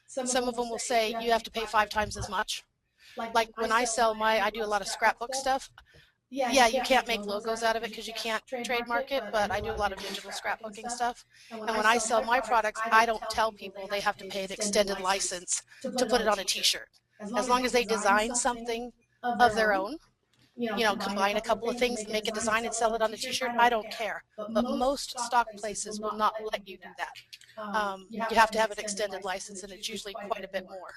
Some of them will say you have to pay 5 times as much. Like when I sell I do a lot of scrapbook stuff. Yeah, you can't make logos out of it because you can't trademark it, but I do a lot of digital scrapbooking stuff. And when I sell my products, I don't tell people they have to pay an extended license to put it on a t-shirt. As long as they design something of their own, combine a couple of things, make a design and sell it on a t-shirt, I don't care. But most stock places will not let you do that. You have to have an extended license, and it's usually quite a bit more.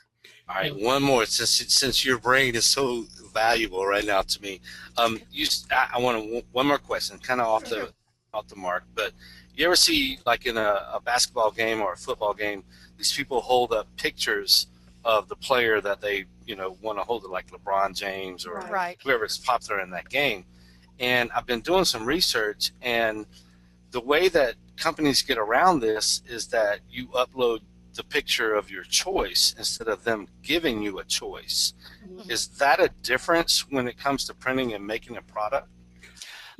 All right, one more. Since your brain is so valuable right now to me, I want one more question, kind of off the mark. But you ever see, like in a basketball game or a football game, these people hold up pictures of the player that they want to hold it, like LeBron James or Right. whoever's popular in that game. And I've been doing some research, and the way that companies get around this is that you upload the picture of your choice instead of them giving you a choice. Mhm. Is that a difference when it comes to printing and making a product?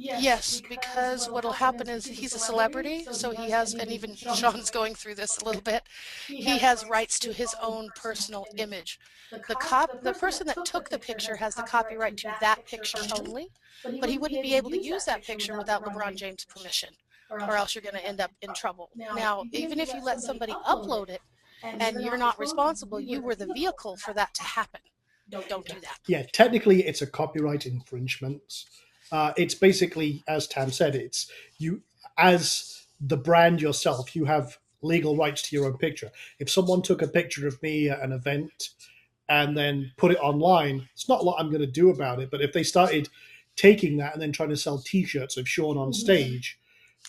Yes, because what'll happen is he's a celebrity, so he has, and even Sean's going through this a little bit, he has rights to his own personal image. The person that took the picture has the copyright to that picture only, but he wouldn't be able to use that picture without LeBron James' permission, or else you're going to end up in trouble. Now, even if you let somebody upload it and you're not responsible, you were the vehicle for that to happen. Don't do that. Yeah, technically it's a copyright infringement. It's basically, as Tam said, it's you as the brand yourself, you have legal rights to your own picture. If someone took a picture of me at an event and then put it online, it's not a lot I'm going to do about it. But if they started taking that and then trying to sell T-shirts of Sean on stage,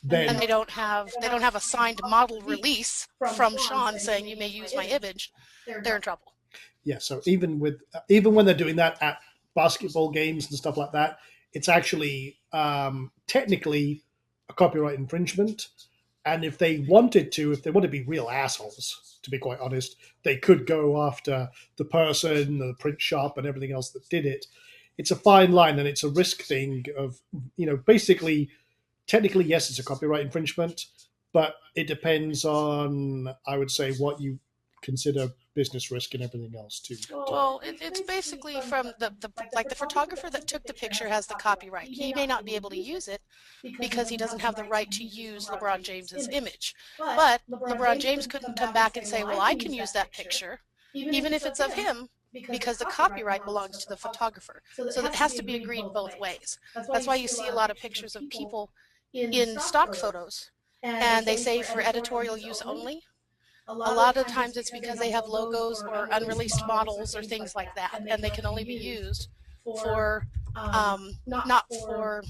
then And they don't have a signed model release from Sean saying you may use my image, they're in trouble. yeah. So even when they're doing that at basketball games and stuff like that, it's actually technically a copyright infringement. And if they want to be real assholes, to be quite honest, they could go after the person, the print shop, and everything else that did it. It's a fine line, and it's a risk thing of, basically, technically, yes, it's a copyright infringement, but it depends on, I would say, what you consider business risk and everything else too. Well, it's basically from the photographer that took the picture has the copyright. He may not be able to use it because he doesn't have the right to use LeBron James's image. But LeBron James couldn't come back and say, well, I can use that picture, even if it's of him, because the copyright belongs to the photographer. So that has to be agreed both ways. That's why you see a lot of pictures of people in stock photos, and they say for editorial use only. A lot of times it's because they have logos or unreleased models or things like that, and they can only be used for not for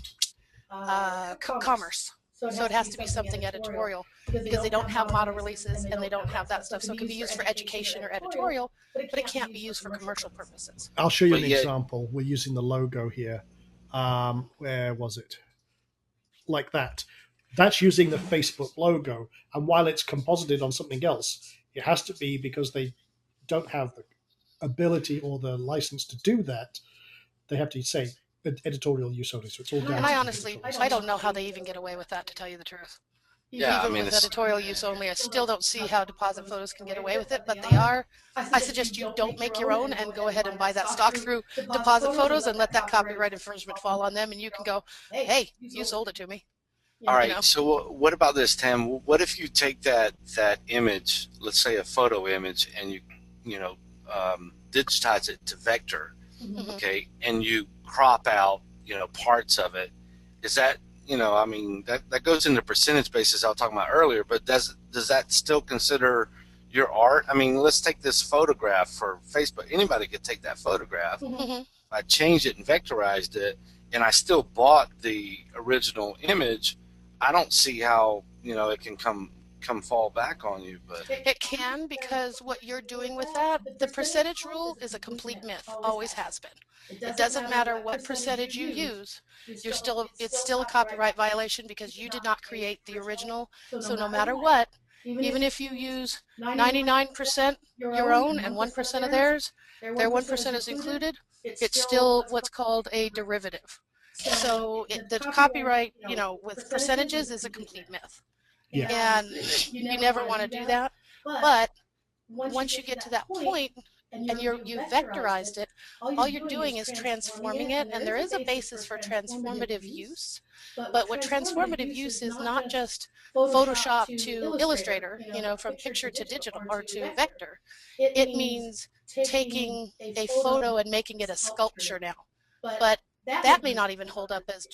commerce. So it has to be something editorial because they don't have model releases and they don't have that stuff. So it can be used for education or editorial, but it can't be used for commercial purposes. I'll show you But an yet- example. We're using the logo here. Where was it? Like that. That's using the Facebook logo. And while it's composited on something else, it has to be because they don't have the ability or the license to do that. They have to say editorial use only. So it's all down And to I the honestly, individuals. I don't know how they even get away with that, to tell you the truth. Yeah, I Even mean, with it's editorial use only, I still don't see how deposit photos can get away with it, but they are. I suggest you don't make your own and go ahead and buy that stock through deposit photos and let that copyright infringement fall on them, and you can go, hey, you sold it to me. all You right. know. So what about this, Tam? What if you take that image, let's say a photo image, and you know digitize it to vector, Mhm. okay, and you crop out parts of it? Is that I mean that goes into percentage basis I was talking about earlier, but does that still consider your art? I mean, let's take this photograph for Facebook. Anybody could take that photograph. Mhm. I changed it and vectorized it, and I still bought the original image. I don't see how it can come fall back on you, but It can, because what you're doing with that, the percentage rule is a complete myth, always has been. It doesn't matter what percentage you use, it's still a copyright violation because you did not create the original. So no matter what, even if you use 99% your own and 1% of theirs, their 1% is included, it's still what's called a derivative. So the copyright, with percentages is a complete myth. Yeah. And you never want to do that. But once you get to that point and you vectorized it, all you're doing is transforming it, and there is a basis for transformative use. But what transformative use is not just Photoshop to Illustrator, from picture to digital or to vector. It means taking a photo and making it a sculpture now. But that may not even hold up as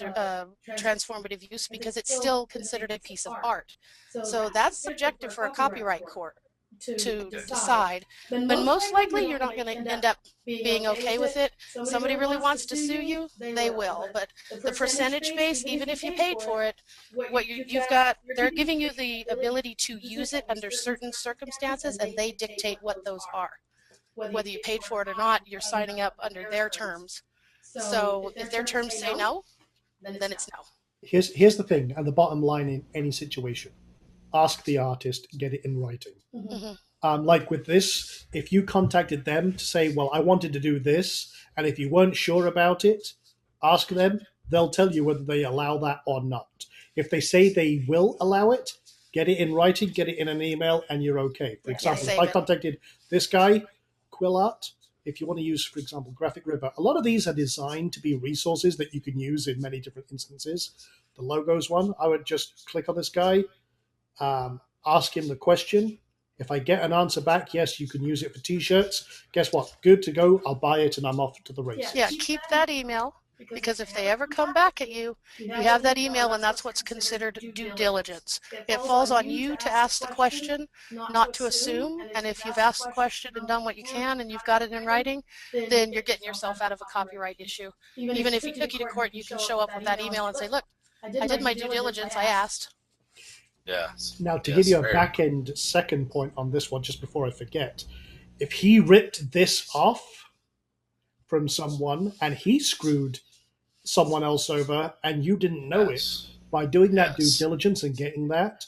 transformative use because it's still considered a piece of art. So that's subjective for a copyright court to decide. But most likely you're not going to end up being okay with it. Somebody really wants to sue you, they will. But the percentage base, even if you paid for it, what you've got, they're giving you the ability to use it under certain circumstances, and they dictate what those are. Whether you paid for it or not, you're signing up under their terms. So if their terms say no, then it's no. Here's the thing, and the bottom line in any situation: ask the artist, get it in writing. Mm-hmm. Like with this, if you contacted them to say, "Well, I wanted to do this," and if you weren't sure about it, ask them. They'll tell you whether they allow that or not. If they say they will allow it, get it in writing, get it in an email, and you're okay. For example, if I contacted this guy, Quillart, if you want to use, for example, Graphic River, a lot of these are designed to be resources that you can use in many different instances. The logos one, I would just click on this guy, ask him the question. If I get an answer back, yes, you can use it for t-shirts. Guess what? Good to go. I'll buy it and I'm off to the races. Yeah, keep that email, because if they ever come back at you, you have that email, and that's what's considered due diligence. It falls on you to ask the question, not to assume. And if you've asked the question and done what you can and you've got it in writing, then you're getting yourself out of a copyright issue. Even if he took you to court, you can show up with that email and say, look, I did my due diligence, I asked. yeah. Now, to give you a back end second point on this one, just before I forget, if he ripped this off from someone and he screwed someone else over and you didn't know it, by doing that due diligence and getting that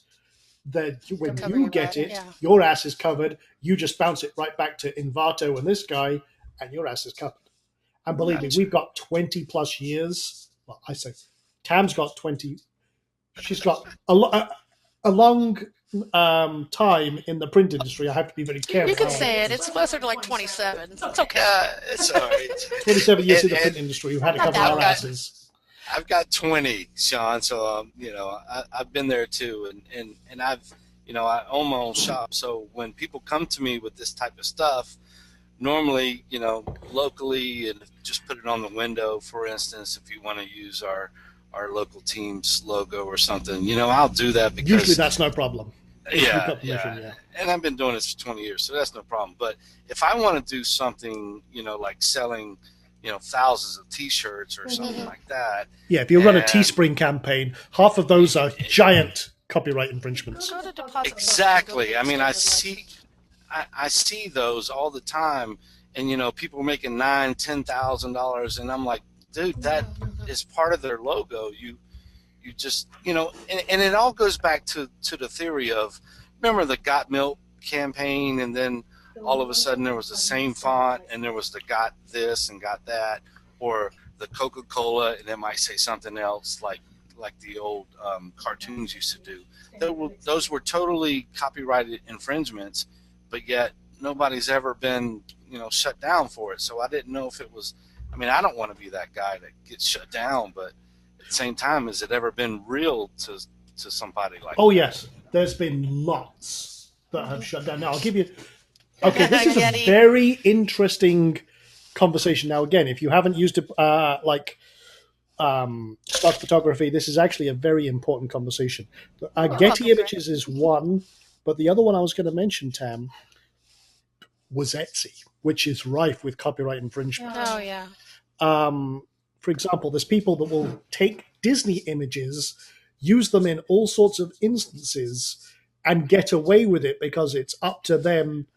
when you get it, your ass is covered. You just bounce it right back to Envato and this guy, and your ass is covered. And believe me, we've got 20 plus years. Well, I say Tam's got 20. She's got a long time in the print industry. I have to be very careful. You can say it. It's closer to like 27. It's okay. It's all right. 27 years in the print industry. We've had to cover our asses. I've got 20, Sean. So I've been there too, and I've I own my own shop. So when people come to me with this type of stuff, normally locally, and just put it on the window, for instance, if you want to use our local team's logo or something, I'll do that because usually that's no problem. Yeah. And I've been doing this for 20 years, so that's no problem. But if I want to do something, like selling, thousands of T-shirts or something like that. Yeah, if you run a Teespring campaign, half of those are giant copyright infringements. Exactly. I mean, I see those all the time, and people are making $9,000-$10,000, and I'm like, dude, that is part of their logo. You just and it all goes back to the theory of, remember the Got Milk campaign, and then all of a sudden there was the same font and there was the Got this and Got that, or the Coca-Cola and it might say something else like like the old cartoons used to do. Those were totally copyrighted infringements, but yet nobody's ever been, shut down for it. So I didn't know if it was. I mean, I don't want to be that guy that gets shut down, but at the same time, has it ever been real to somebody like? Oh that? yes, there's been lots that have shut down. Now I'll give you. Okay, this is a Getty. very interesting conversation. Now again, if you haven't used stock photography, this is actually a very important conversation. Getty Images is one, but the other one I was going to mention, Tam, was Etsy, which is rife with copyright infringement. Oh yeah. For example, there's people that will take Disney images, use them in all sorts of instances, and get away with it because it's up to them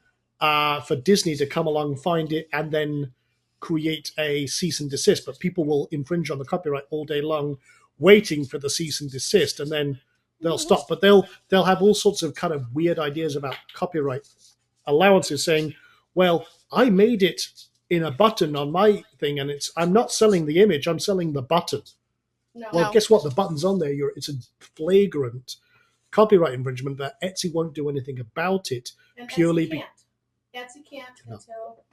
for Disney to come along, find it, and then create a cease and desist. But people will infringe on the copyright all day long, waiting for the cease and desist, and then they'll stop. But they'll have all sorts of kind of weird ideas about copyright allowances, saying, "Well, I made it in a button on my thing, and I'm not selling the image; I'm selling the button." No. Well, guess what? The button's on there. It's a flagrant copyright infringement that Etsy won't do anything about it. And purely Etsy can't No. until.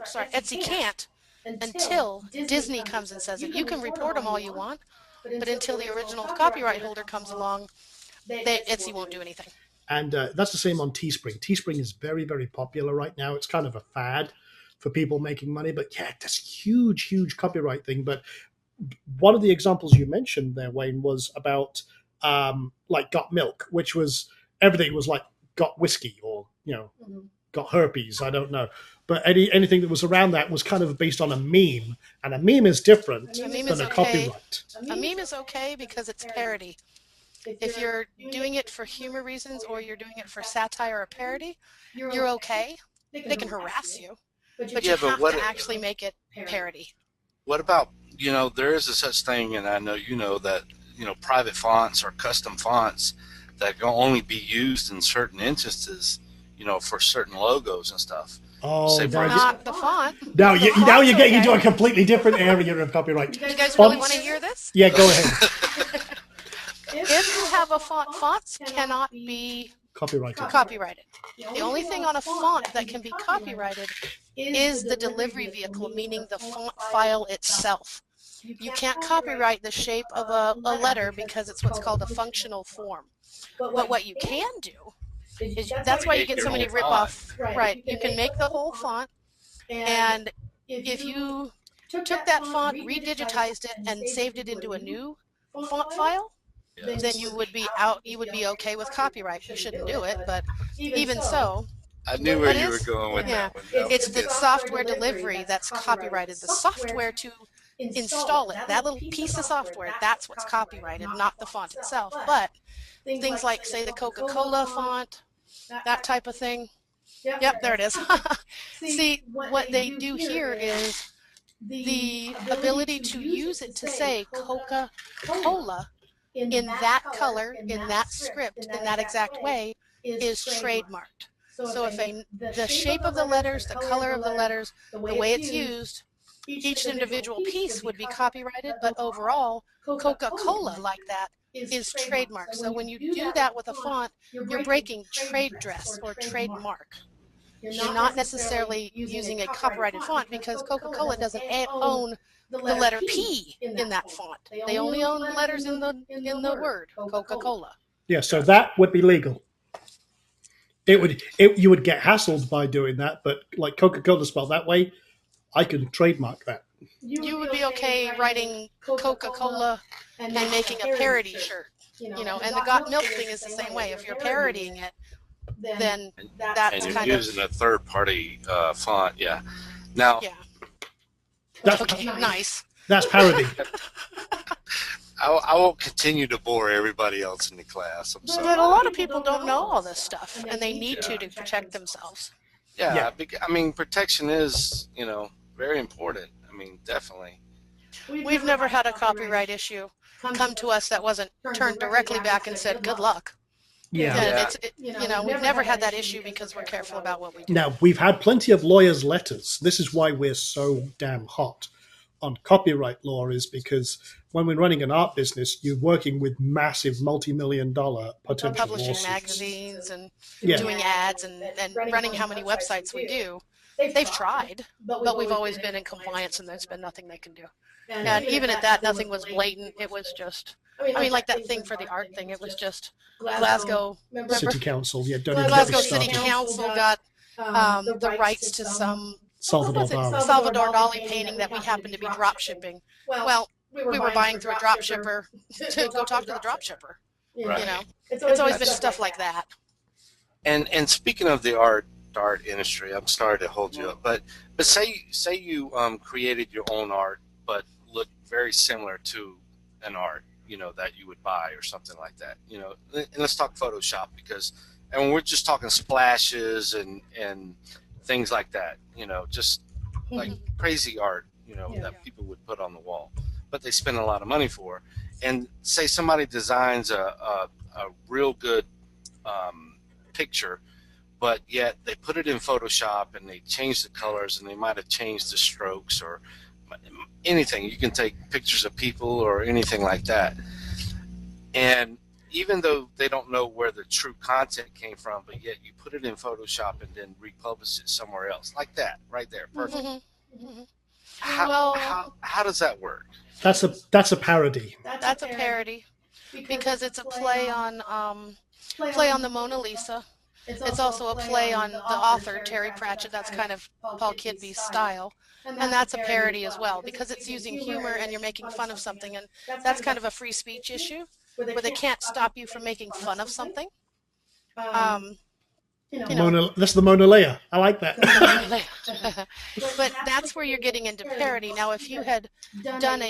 Sorry, Etsy can't until Disney comes and says it. You can report them all you want, but until the original copyright holder comes along, Etsy won't do anything. And that's the same on Teespring. Teespring is very, very popular right now. It's kind of a fad for people making money. But yeah, this huge, huge copyright thing. But one of the examples you mentioned there, Wayne, was about like Got Milk, which was everything was like Got Whiskey or, Got Herpes. I don't know. But anything that was around that was kind of based on a meme. And a meme is different A meme than is a okay. copyright. A meme is okay because it's parody. If you're doing it for humor reasons or you're doing it for satire or parody, you're okay. They can harass you, but you Yeah, but have what to it- actually make it parody. What about, there is a such thing, and I know that, private fonts or custom fonts that can only be used in certain instances, for certain logos and stuff. Oh, Say, for Not the font. now The you're font's getting into a okay. completely different area of copyright. You guys really Fonts- want to hear this? Yeah, go ahead. If you have a font, fonts cannot be Copyrighted. copyrighted. The only thing on a font that can be copyrighted is the delivery vehicle, meaning the font file itself. You can't copyright the shape of a letter because it's what's called a functional form. But what you can do is that's why you get so many rip-off. Right. You can make the whole font, and if you took that font, redigitized it, and saved it into a new font file, then you would be out. You would be okay with copyright. You shouldn't do it, but even so, I knew where What you were is? going with Yeah. that one. That it's was the good. software delivery that's copyrighted. The software to install it, that little piece of software, that's what's copyrighted, not the font itself. But things like, say, the Coca-Cola font, that type of thing. Yep, there it is. See, what they do here is the ability to use it to say Coca-Cola in that color, in that script, in that exact way is trademarked. So if the shape of the letters, the color of the letters, the way it's used, each individual piece would be copyrighted, but overall, Coca-Cola like that is trademarked. So when you do that with a font, you're breaking trade dress or trademark. You're not necessarily using a copyrighted font because Coca-Cola doesn't own the letter P in that font. They only own the letters in the word Coca-Cola. Yeah, so that would be legal. You would get hassled by doing that, but like Coca-Cola spelled that way, I can trademark that. You would be okay writing Coca-Cola and making a parody shirt, and the Got Milk thing is the same way. If you're parodying it, then And that's you're kind of using a third-party font, yeah. Now, yeah. That's, Okay, nice. that's parody. I won't continue to bore everybody else in the class. I'm sorry. But a lot of people don't know all this stuff, and they need to protect themselves. Yeah, I mean, protection is, very important. I mean, definitely. We've never had a copyright issue come to us that wasn't turned directly back and said, "Good luck." Yeah. And we've never had that issue because we're careful about what we do. Now, we've had plenty of lawyers' letters. This is why we're so damn hot. on copyright law is because when we're running an art business, you're working with massive multi-million-dollar potential Publishing lawsuits. magazines and Yeah. doing ads and running how many websites we do. They've tried, but we've always been in compliance, and there's been nothing they can do. And even at that, nothing was blatant. It was just, I mean, like that thing for the art thing, it was just Glasgow. Remember? City Council, yeah, don't even get me Glasgow City started. Council got the rights to some Salvador what was it? Dali. Salvador Dali painting that we happened to be drop shipping. Well, we were buying through a drop shipper to go talk to the drop shipper. Right. You know, it's always been stuff like that. And speaking of the art industry, I'm sorry to hold you up, but say you created your own art, but looked very similar to an art, you know, that you would buy or something like that. You know, and let's talk Photoshop and we're just talking splashes and things like that. You know, just like crazy art, you know, that people would put on the wall, but they spend a lot of money for. And say somebody designs a real good picture, but yet they put it in Photoshop and they change the colors and they might have changed the strokes or anything. You can take pictures of people or anything like that. And even though they don't know where the true content came from, but yet you put it in Photoshop and then republish it somewhere else. Like that, right there. Perfect. How does that work? That's a parody. That's a parody because it's a play on the Mona Lisa. It's also a play on the author, Terry Pratchett. That's kind of Paul Kidby's style. And that's a parody as well because it's using humor and you're making fun of something. And that's kind of a free speech issue where they can't stop you from making fun of something. That's the Mona Lisa. I like that. But that's where you're getting into parody. Now, if you had done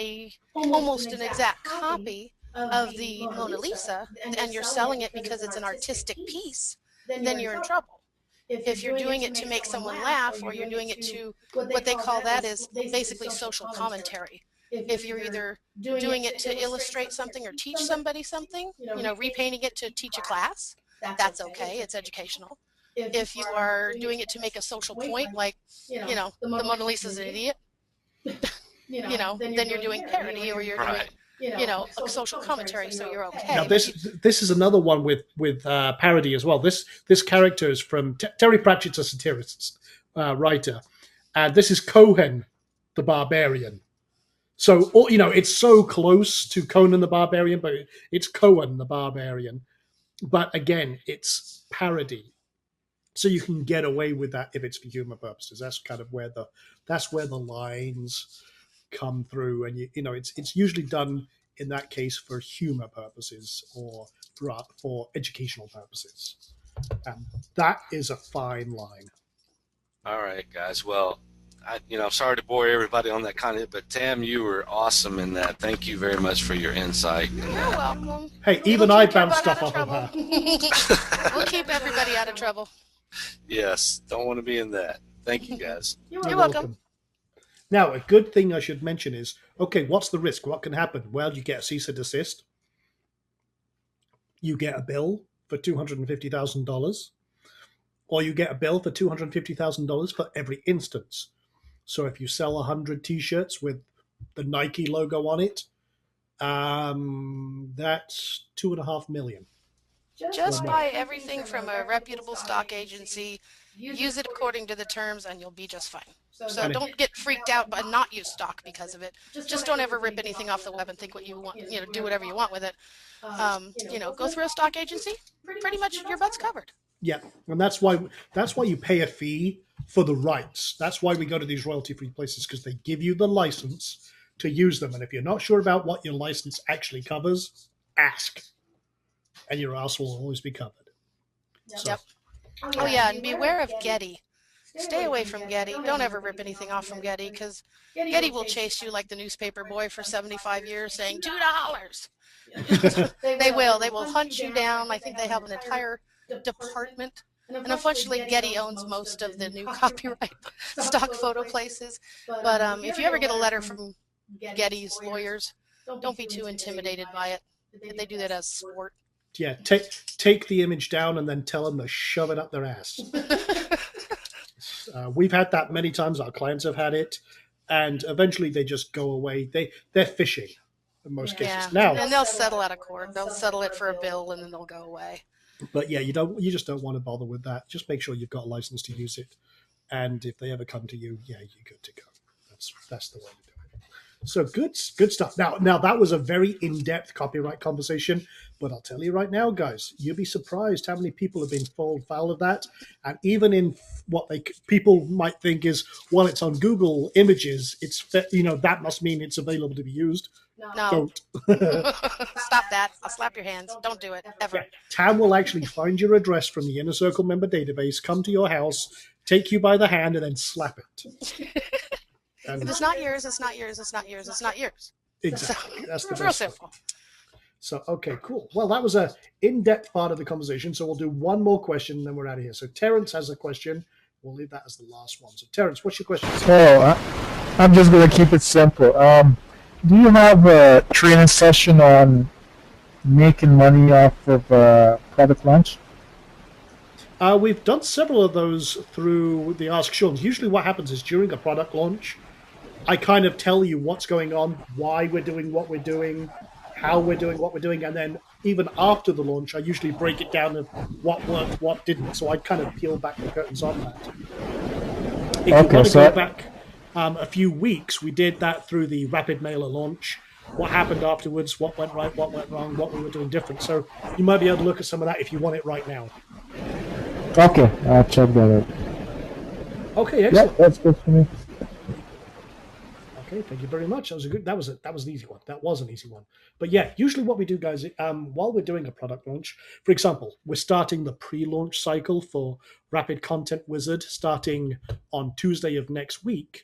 almost an exact copy of the Mona Lisa and you're selling it because it's an artistic piece, then you're in trouble. If you're doing it to make someone laugh or you're doing it to what they call that is basically social commentary. If you're either doing it to illustrate something or teach somebody something, you know, repainting it to teach a class, that's okay. It's educational. If you are doing it to make a social point, like, you know, the Mona Lisa's an idiot, you know, then you're doing parody or you're doing, you know, a social commentary, so you're okay. Now this is another one with parody as well. This character is from Terry Pratchett's a satirist writer, and this is Cohen the Barbarian. So you know it's so close to Conan the Barbarian, but it's Cohen the Barbarian. But again, it's parody, so you can get away with that if it's for humor purposes. That's kind of where the lines come through, and you know it's usually done in that case for humor purposes or for educational purposes, and that is a fine line. All right, guys. Well, I'm sorry to bore everybody on that content, but Tam, you were awesome in that. Thank you very much for your insight. You're welcome. Hey, even I bounced stuff off of her. We'll keep everybody out of trouble. Yes, don't want to be in that. Thank you, guys. You're welcome. Now, a good thing I should mention is, okay, what's the risk? What can happen? Well, you get a cease and desist. You get a bill for $250,000. Or you get a bill for $250,000 for every instance. So if you sell 100 T-shirts with the Nike logo on it, that's $2.5 million. Just buy everything from a reputable stock agency, use it according to the terms, and you'll be just fine. So don't get freaked out by not use stock because of it. Just don't ever rip anything off the web and think what you want, you know, do whatever you want with it. You know, go through a stock agency, pretty much your butt's covered. Yeah, and that's why you pay a fee for the rights. That's why we go to these royalty-free places, because they give you the license to use them. And if you're not sure about what your license actually covers, ask, and your ass will always be covered. Yep. Oh yeah, and beware of Getty. Stay away from Getty. Don't ever rip anything off from Getty, because Getty will chase you like the newspaper boy for 75 years saying $2. They will. They will hunt you down. I think they have an entire department. And unfortunately, Getty owns most of the new copyright stock photo places. But if you ever get a letter from Getty's lawyers, don't be too intimidated by it. They do that as sport. Yeah, take the image down and then tell them to shove it up their ass. We've had that many times. Our clients have had it. and eventually they just go away. They're fishing in most Yeah. cases. Yeah, Now, and they'll settle out of court. They'll settle it for a bill, and then they'll go away. but yeah, you just don't want to bother with that. Just make sure you've got a license to use it, and if they ever come to you, yeah, you're good to go. That's the way to do it. So good stuff. Now that was a very in-depth copyright conversation, but I'll tell you right now, guys, you'll be surprised how many people have been fallen foul of that, and even in what people might think is, well, it's on Google Images, it's that must mean it's available to be used. No. Don't. Stop that. I'll slap your hands. Don't do it, ever. Yeah. Tam will actually find your address from the Inner Circle member database, come to your house, take you by the hand, and then slap it. And If it's not yours, it's not yours, it's not yours, it's not yours. exactly. That's the Real best. simple. So, okay, cool. Well, that was a in-depth part of the conversation. So we'll do one more question, and then we're out of here. So Terrence has a question. We'll leave that as the last one. So Terrence, what's your question? I'm just going to keep it simple. Do you have a training session on making money off of product launch? We've done several of those through the Ask Sean. Usually what happens is during a product launch, I kind of tell you what's going on, why we're doing what we're doing, how we're doing what we're doing, and then even after the launch, I usually break it down of what worked, what didn't. So I kind of peel back the curtains on that. If you want to go back a few weeks, we did that through the Rapid Mailer launch. What happened afterwards, what went right, what went wrong, what we were doing different. So you might be able to look at some of that if you want it right now. Okay, I'll check that out. Okay, Yeah, excellent. that's good for me. Okay, thank you very much. That was an easy one. That was an easy one. But yeah, usually what we do, guys, while we're doing a product launch, for example, we're starting the pre-launch cycle for Rapid Content Wizard starting on Tuesday of next week.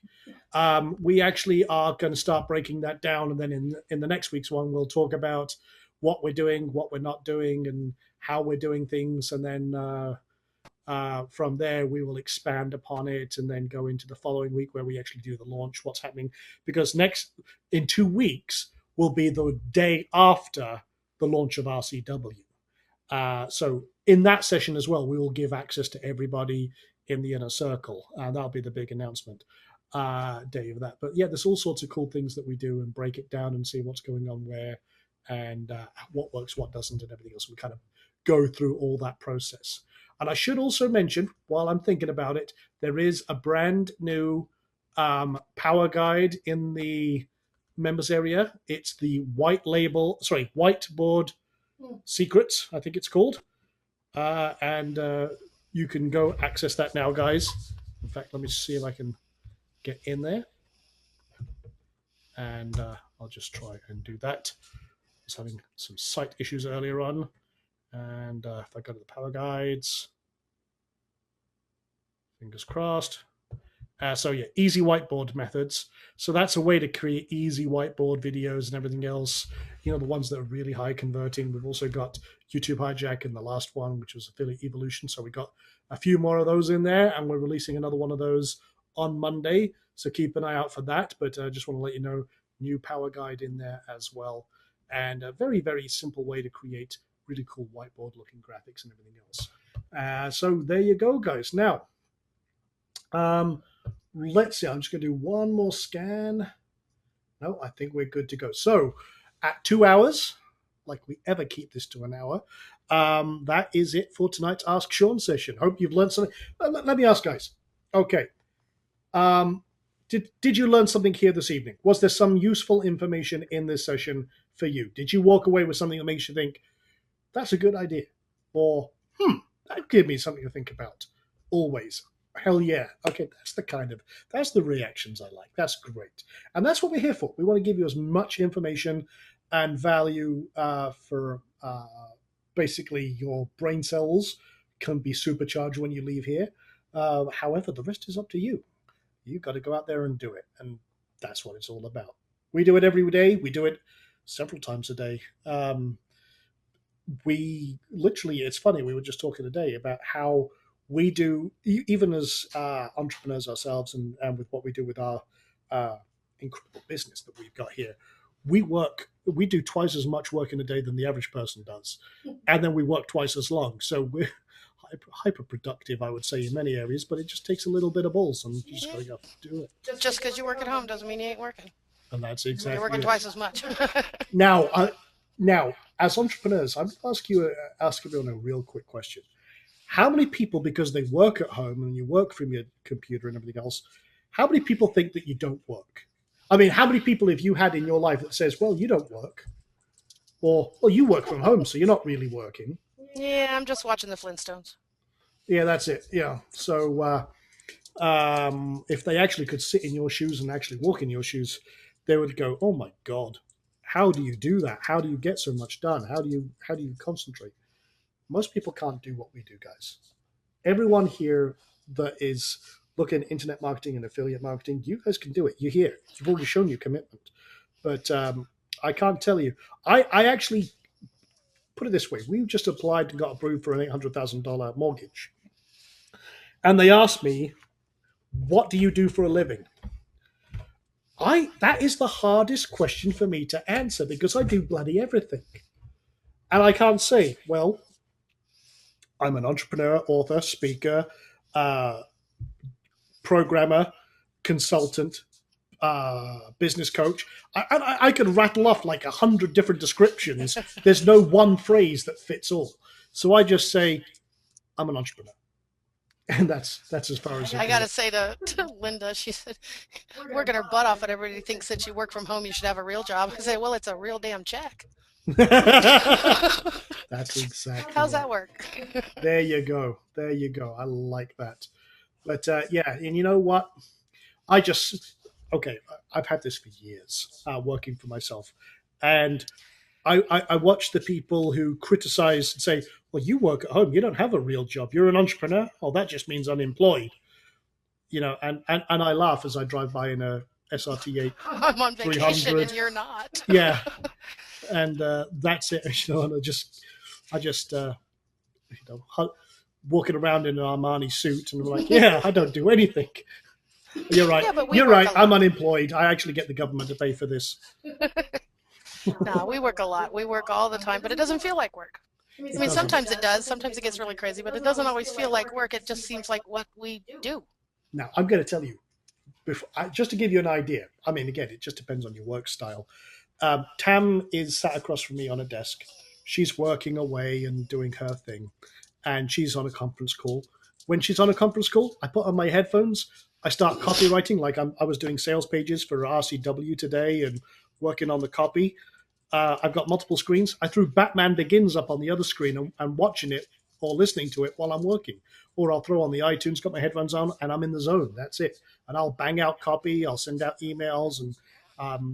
We actually are going to start breaking that down, and then in the next week's one, we'll talk about what we're doing, what we're not doing, and how we're doing things, and then from there, we will expand upon it and then go into the following week where we actually do the launch, what's happening. Because in 2 weeks, will be the day after the launch of RCW. So in that session as well, we will give access to everybody in the Inner Circle. That'll be the big announcement day of that. But yeah, there's all sorts of cool things that we do and break it down and see what's going on where and what works, what doesn't, and everything else. We kind of go through all that process. And I should also mention, while I'm thinking about it, there is a brand new power guide in the members area. It's the Whiteboard Secrets, I think it's called. And you can go access that now, guys. In fact, let me see if I can get in there. And I'll just try and do that. I was having some site issues earlier on. And if I go to the power guides, fingers crossed. So yeah, easy whiteboard methods. So that's a way to create easy whiteboard videos and everything else. You know, the ones that are really high converting. We've also got YouTube Hijack in the last one, which was Affiliate Evolution. So we got a few more of those in there, and we're releasing another one of those on Monday. So keep an eye out for that. But I just want to let you know, new power guide in there as well. And a very, very simple way to create really cool whiteboard looking graphics and everything else. So there you go, guys. Now, let's see. I'm just going to do one more scan. No, I think we're good to go. So at 2 hours, like we ever keep this to an hour, that is it for tonight's Ask Sean session. Hope you've learned something. Let me ask, guys. Okay. Did you learn something here this evening? Was there some useful information in this session for you? Did you walk away with something that makes you think, that's a good idea? Or, that gave me something to think about. Always. Hell yeah. Okay, that's the reactions I like. That's great. And that's what we're here for. We want to give you as much information and value for basically your brain cells can be supercharged when you leave here. However, the rest is up to you. You've got to go out there and do it. And that's what it's all about. We do it every day. We do it several times a day. We literally, it's funny, we were just talking today about how we do, even as entrepreneurs ourselves and with what we do with our incredible business that we've got here, we do twice as much work in a day than the average person does. And then we work twice as long. So hyper productive, I would say, in many areas, but it just takes a little bit of balls, and you just got to go do it. Just because you work at home doesn't mean you ain't working. And that's You're exactly working it. twice as much. Now, as entrepreneurs, I'm going to ask everyone a real quick question. How many people, because they work at home and you work from your computer and everything else, how many people think that you don't work? I mean, how many people have you had in your life that says, well, you don't work? Or, well, you work from home, so you're not really working. Yeah, I'm just watching the Flintstones. Yeah, that's it. Yeah. So if they actually could sit in your shoes and actually walk in your shoes, they would go, oh my God, how do you do that? How do you get so much done? How do you concentrate? Most people can't do what we do, guys. Everyone here that is looking at internet marketing and affiliate marketing, you guys can do it. You're here. You've already shown your commitment. But I can't tell you. I actually put it this way. We just applied and got approved for an $800,000 mortgage. And they asked me, what do you do for a living? That is the hardest question for me to answer because I do bloody everything. And I can't say, well, I'm an entrepreneur, author, speaker, programmer, consultant, business coach. I could rattle off like 100 different descriptions. There's no one phrase that fits all. So I just say, I'm an entrepreneur. And that's as far as I got to say to Linda, she said, working her butt off and everybody thinks that you work from home, you should have a real job. I say, well, it's a real damn check. That's exactly. How's that work? There you go. There you go. I like that. But yeah, and you know what? I've had this for years, working for myself. And I watch the people who criticize and say, well, you work at home. You don't have a real job. You're an entrepreneur. Oh, that just means unemployed. You know, and I laugh as I drive by in a SRT 8. I'm on vacation 300. and you're not. Yeah. And that's it. You know, and I just walking around in an Armani suit and I'm like, yeah, I don't do anything. You're right. Yeah, You're right. I'm unemployed. I actually get the government to pay for this. No, we work a lot. We work all the time, but it doesn't feel like work. I mean, sometimes it does. Sometimes it gets really crazy, but it doesn't always feel like work. It just seems like what we do. Now, I'm going to tell you, just to give you an idea. I mean, again, it just depends on your work style. Tam is sat across from me on a desk. She's working away and doing her thing, and she's on a conference call. When she's on a conference call, I put on my headphones. I start copywriting, like I was doing sales pages for RCW today and working on the copy. I've got multiple screens. I threw Batman Begins up on the other screen and watching it or listening to it while I'm working. Or I'll throw on the iTunes, got my headphones on, and I'm in the zone. That's it. And I'll bang out copy. I'll send out emails and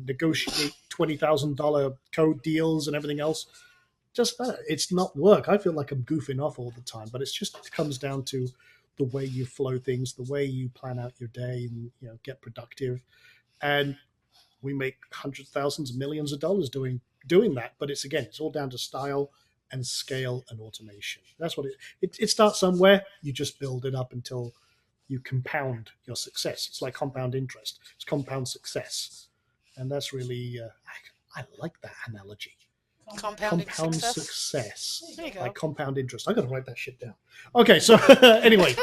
negotiate $20,000 code deals and everything else. Just that. It's not work. I feel like I'm goofing off all the time, but it comes down to the way you flow things, the way you plan out your day and get productive. And we make hundreds, thousands, millions of dollars doing that. But it's all down to style and scale and automation. That's what it starts somewhere. You just build it up until you compound your success. It's like compound interest. It's compound success. And that's really, I like that analogy. Compound success. There you go. Like compound interest. I got to write that shit down. Okay, so anyway,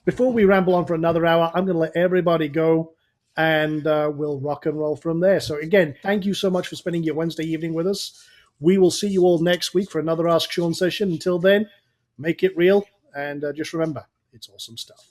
before we ramble on for another hour, I'm going to let everybody go and we'll rock and roll from there. So again, thank you so much for spending your Wednesday evening with us. We will see you all next week for another Ask Sean session. Until then, make it real and just remember, it's awesome stuff.